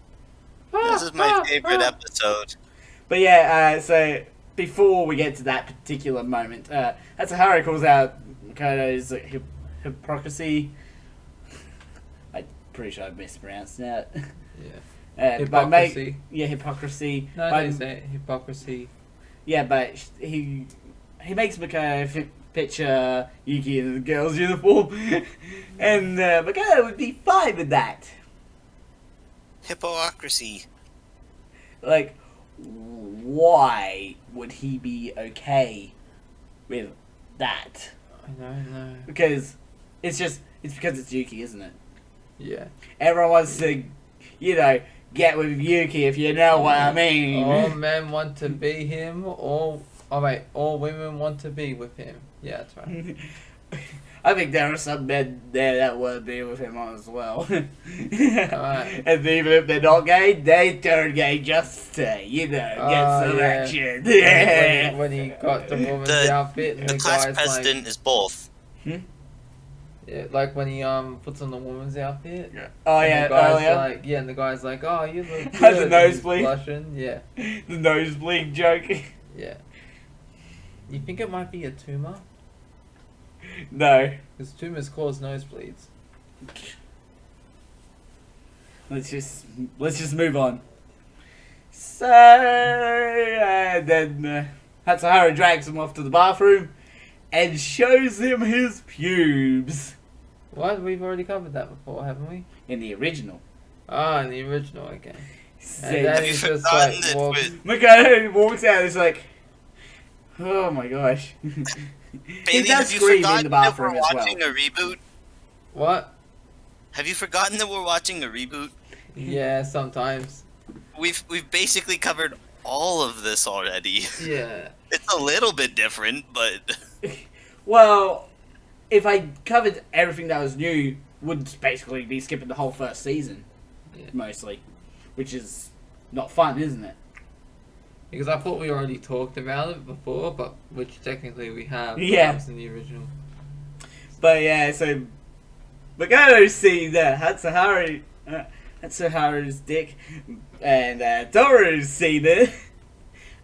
This is my favorite episode. But yeah, so before we get to that particular moment, Hatsuharu calls out Makoto's hypocrisy. I'm pretty sure I mispronounced that. Yeah. But make- Hypocrisy. yeah, hypocrisy. No, But- they say it. Hypocrisy. Yeah, but he makes Makoto picture Yuki in the girl's uniform, and Makoto would be fine with that. Hypocrisy. Like, why would he be okay with that? I know. Because it's because it's Yuki, isn't it? Yeah. Everyone wants to, get with Yuki, if you know what I mean. All men want to be him. All women want to be with him. Yeah, that's right. I think there are some men there that want to be with him as well. Alright. And even if they're not gay, they turn gay just to, get some yeah. action. when he got the woman's The- outfit and The the class guy's president is both. yeah, like when he puts on the woman's outfit. Oh and yeah, the guy's earlier. like, yeah, and the guy's like, oh, you look good. Has a and he's nosebleed. blushing. Yeah, The nosebleed joke. yeah. You think it might be a tumor? No. Because tumors cause nosebleeds. Let's just move on. So then Hatsuharu drags him off to the bathroom and shows him his pubes What? We've already covered that before, haven't we? in the original. Ah, in the original, okay. So And then Have you he's just forgotten like, that walks. with Makoto walks out and is like, Oh my gosh. He Bailey, does have you scream in forgotten the that we're bathroom as well. watching a reboot? What? Have you forgotten that we're watching a reboot? Yeah, sometimes. We've basically covered all of this already. Yeah. It's a little bit different, but Well, if I covered everything that was new, would basically be skipping the whole first season, Yeah. mostly, which is not fun, isn't it? Because I thought we already talked about it before, but which technically we have. Yeah. That was in the original. But yeah, so we're going to see the Hatsuharu's dick, and Toru's seen it.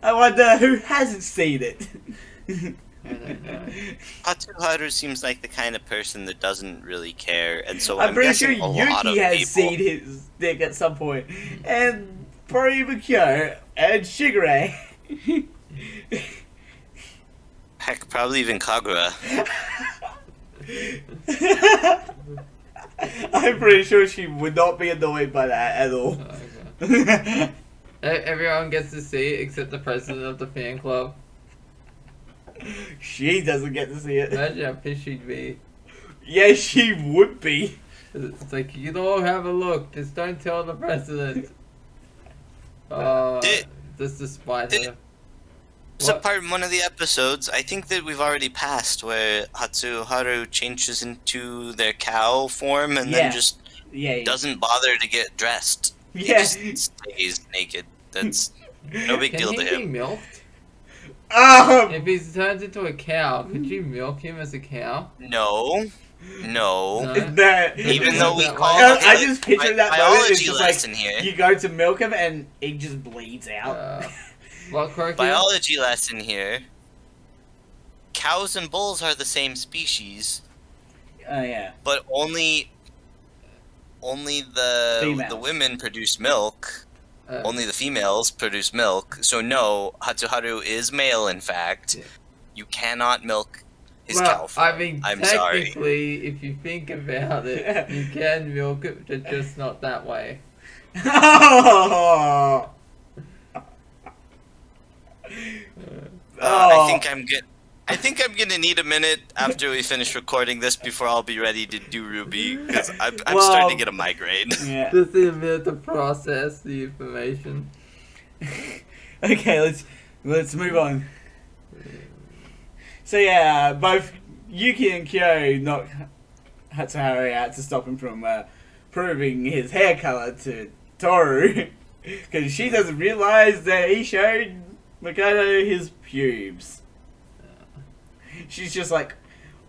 I wonder who hasn't seen it. I don't know. Hatsuharu seems like the kind of person that doesn't really care, and so I'm pretty sure guessing a lot of Yuki has people. seen his dick at some point, and probably Mikyo and Shigure. Heck, probably even Kagura. I'm pretty sure she would not be annoyed by that at all. Oh, okay. Everyone gets to see it except the president of the fan club. She doesn't get to see it. Imagine how pissed she'd be. Yeah, she would be. It's like, you can all have a look, just don't tell the president. Did- Just to spite did- her. So What? part in one of the episodes, I think that we've already passed where Hatsuharu changes into their cow form and Yeah. then just Yeah. doesn't bother to get dressed. He Yeah. just stays naked. That's no big Can deal he to be him. milked? Um, If he turns into a cow, could you milk him as a cow? No. No. No. that, Even though we That call way. it I just picture that moment. It's biology just like lesson here. you go to milk him and he just bleeds out. What, Croaky? Biology lesson here. Cows and bulls are the same species, Oh yeah. but only the Females. women produce milk. Only the females produce milk. So no, Hatsuharu is male. In fact, Yeah. you cannot milk his cow. Well, Form. I mean, I'm sorry. technically, if you think about it, you can milk it, but just not that way. Oh. I think I'm gonna need a minute after we finish recording this before I'll be ready to do Ruby because I'm Well, starting to get a migraine. Yeah. Just a minute to process the information. Okay, let's move on. So yeah, both Yuki and Kyo knock Hatsuharu out to stop him from proving his hair color to Toru, because she doesn't realize that he showed Makoto his pubes. She's just like,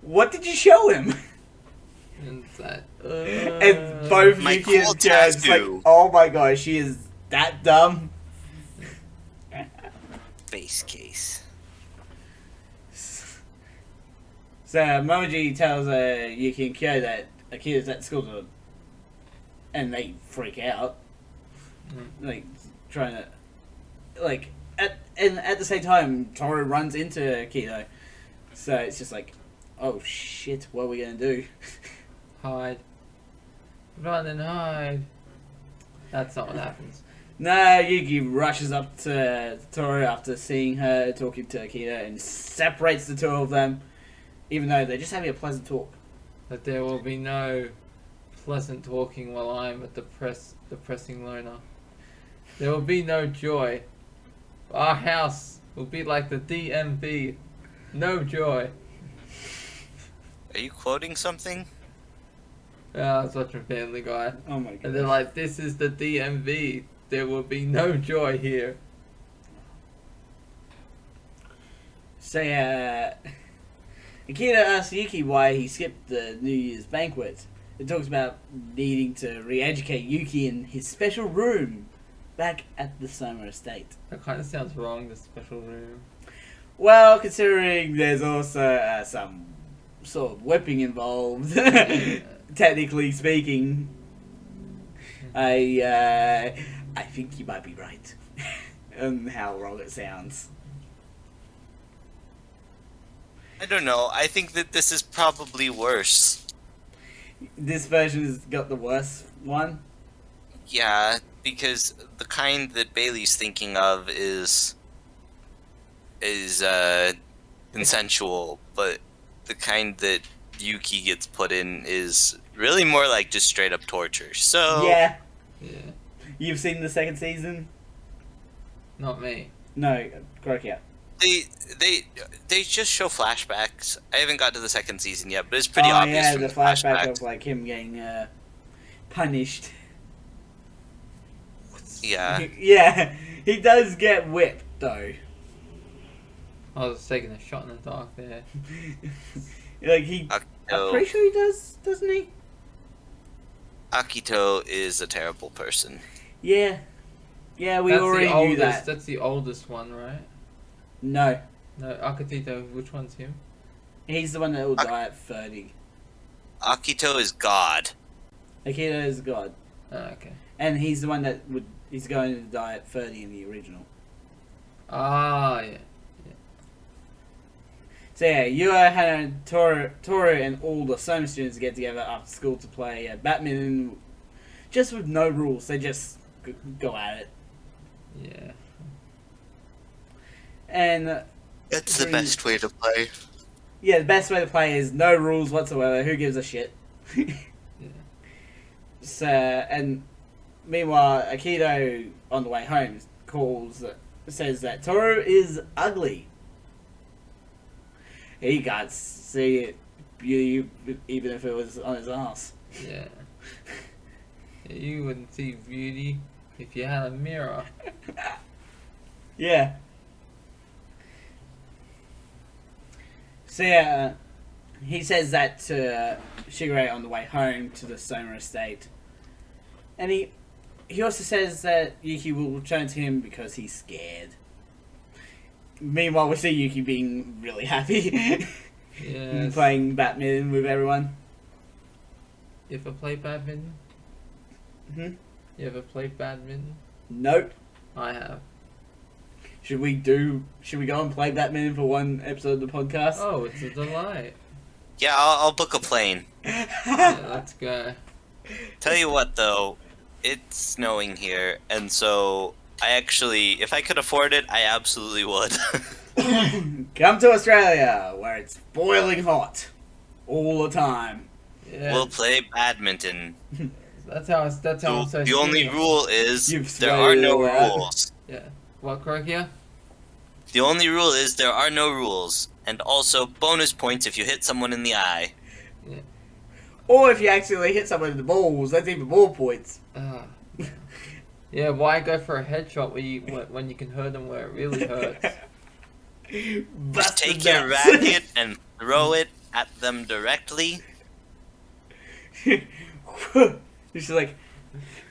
"What did you show him?" And it's like, And both My Yuki cool and Kyo are just like, tattoo. "Oh my gosh, she is that dumb." Base case. So Momoji tells Yuki and Kyo that Akira's at school, and they freak out, like trying to, like at the same time Toru runs into Akira, so it's just like, oh shit, what are we gonna do? hide. Run and hide. That's not what happens. No, Yuki rushes up to Toru after seeing her talking to Akira and separates the two of them, even though they're just having a pleasant talk. That there will be no pleasant talking while I'm a depressing loner. There will be no joy. Our house will be like the DMV. No joy. Are you quoting something? I was watching Family Guy. Oh my And they're god. like, this is the DMV. There will be no joy here. So Akira asks Yuki why he skipped the New Year's banquet. It talks about needing to re-educate Yuki in his special room back at the Soma estate. That kind of sounds wrong, the special room. Well, considering there's also some sort of whipping involved, technically speaking, I think you might be right on how wrong it sounds. I don't know. I think that this is probably worse. This version has got the worst one. Yeah, because the kind that Bailey's thinking of is is consensual, but the kind that Yuki gets put in is really more like just straight up torture. So Yeah. Yeah. You've seen the second season? Not me. No, Grokia. they just show flashbacks. I haven't got to the second season yet, but it's pretty oh obvious yeah, from the the flashback flashbacks. of like him getting punished. Yeah. Yeah, he does get whipped though. I was taking a shot in the dark there. Like he, I'm pretty sure he does, doesn't he? Akito is a terrible person. Yeah, yeah, we That's already the knew oldest. that. That's the oldest one, right? No, No, Akatito. Which one's him? he's the one that will die at 30. Akito is God. Akito is God, Oh, okay. and he's the one that he's going to die at 30 in the original. Ah, yeah. So yeah, Yua, Hana, Toru, and all the Soma students get together after school to play badminton, just with no rules. They just go at it, Yeah. and That's the best way to play. yeah, the best way to play is no rules whatsoever. Who gives a shit? So, and meanwhile, Akito on the way home says that Toru is ugly. He can't see it beauty even if it was on his ass. Yeah. You wouldn't see beauty if you had a mirror. Yeah. So yeah, he says that to Shigure on the way home to the Soma estate. And he also says that Yuki will return to him because he's scared. Meanwhile, we see Yuki being really happy. Yeah. Playing badminton with everyone. You ever play badminton? Hmm? You ever played badminton? Nope. I have. Should we go and play badminton for one episode of the podcast? Oh, it's a delight. Yeah, I'll book a plane. Yeah, let's go. Tell you what, though, it's snowing here, and so I actually, if I could afford it, I absolutely would. Come to Australia, where it's boiling hot all the time. Yeah. We'll play badminton. That's how I'm so The only serious. rule is You've there are no swayed a lot. rules. Yeah. What, Krokia? The only rule is there are no rules, and also bonus points if you hit someone in the eye. Or if you accidentally hit someone in the balls, that's even more points. Yeah, why go for a headshot when you can hurt them where it really hurts? Just Bust take the your nuts. racket and throw it at them directly. She's like,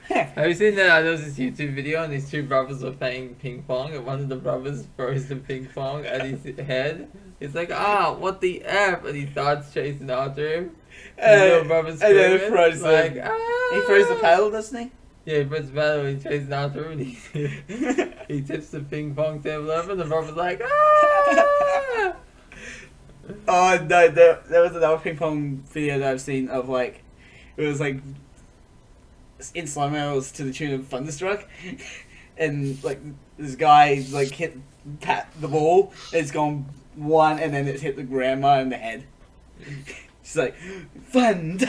Have you seen that? There was this YouTube video and these two brothers were playing ping pong and one of the brothers throws the ping pong at his head. He's like, what the F? And he starts chasing after him. And the little brother's and then screaming, throws like, he throws the paddle, doesn't he? Yeah, he puts the paddle and he's chasing after him and he tips the ping pong table over and the brother's like, ah! Oh no, there was another ping pong video that I've seen of like, it was like in slow mo, it was to the tune of Thunderstruck, and like this guy like pat the ball, and it's gone one, and then it's hit the grandma in the head. She's like, thunder.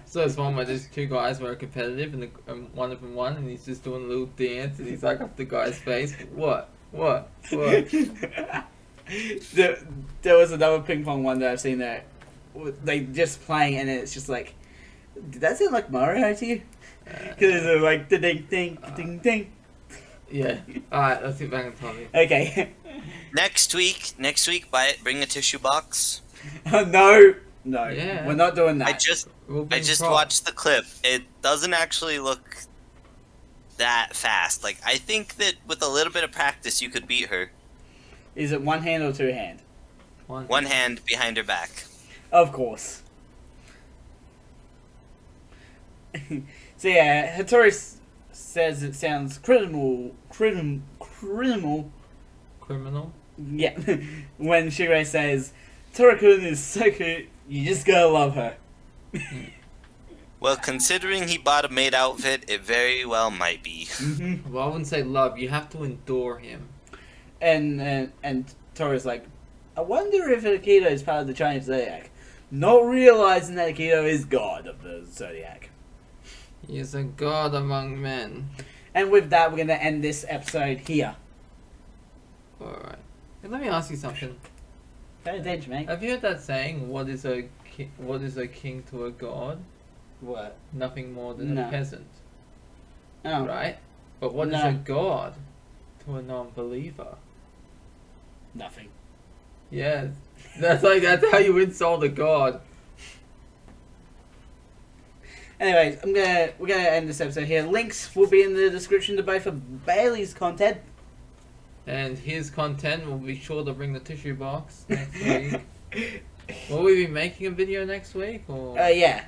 So it's one where there's two guys who are competitive and one of them won and he's just doing a little dance and he's like up the guy's face. What? there was another ping pong one that I've seen that they just playing, and it's just like, did that sound like Mario to you? Because it's like ding ding ding ding. Yeah. Alright, let's get back on topic. Okay. Next week, bring a tissue box. No, Yeah. we're not doing that. I just We'll bring props. watched the clip. It doesn't actually look that fast. Like, I think that with a little bit of practice, you could beat her. Is it one hand or two hand? One hand behind her back. Of course. So yeah, Hattori says it sounds criminal. Criminal? Yeah, when Shigure says, Torakun is so cute, you just gotta love her. Well, considering he bought a maid outfit, it very well might be. Mm-hmm. Well, I wouldn't say love. You have to endure him. and Tori's like, I wonder if Akito is part of the Chinese Zodiac, not realizing that Akito is god of the Zodiac. He is a god among men. And with that, we're gonna end this episode here. Alright. Let me ask you something. Pay attention, mate. Have you heard that saying, what is a king to a god? What? Nothing more than No. a peasant. Oh, Right? But what is No. a god to a non-believer? nothing. Yeah. That's how you insult a god. Anyways, we're gonna end this episode here. Links will be in the description to both of Bailey's content. And his content will be sure to bring the tissue box next week. Will we be making a video next week? Or Yeah.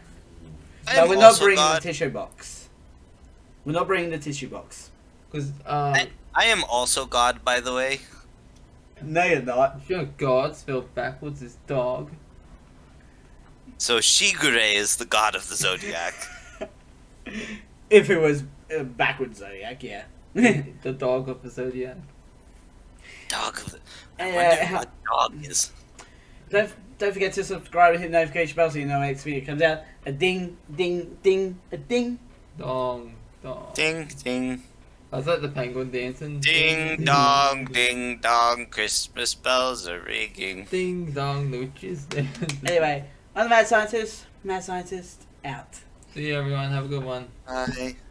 I No, am we're not also bringing God. the tissue box. We're not bringing the tissue box. because I am also God, by the way. No, you're not. if you're god spelled backwards is dog. So Shigure is the god of the zodiac. If it was backwards Zodiac, yeah. The dog of the zodiac. Dog of the. I And, wonder what dog is. don't forget to subscribe and hit the notification bell so you know when the next video comes out. A ding, ding, ding, a ding. Dong dong. Ding ding. I was like the penguin dancing. Ding dong, ding dong, Christmas bells are ringing. Ding dong, Luch's dancing. Anyway, I'm the Mad Scientist. Mad Scientist out. See you everyone, have a good one. Bye.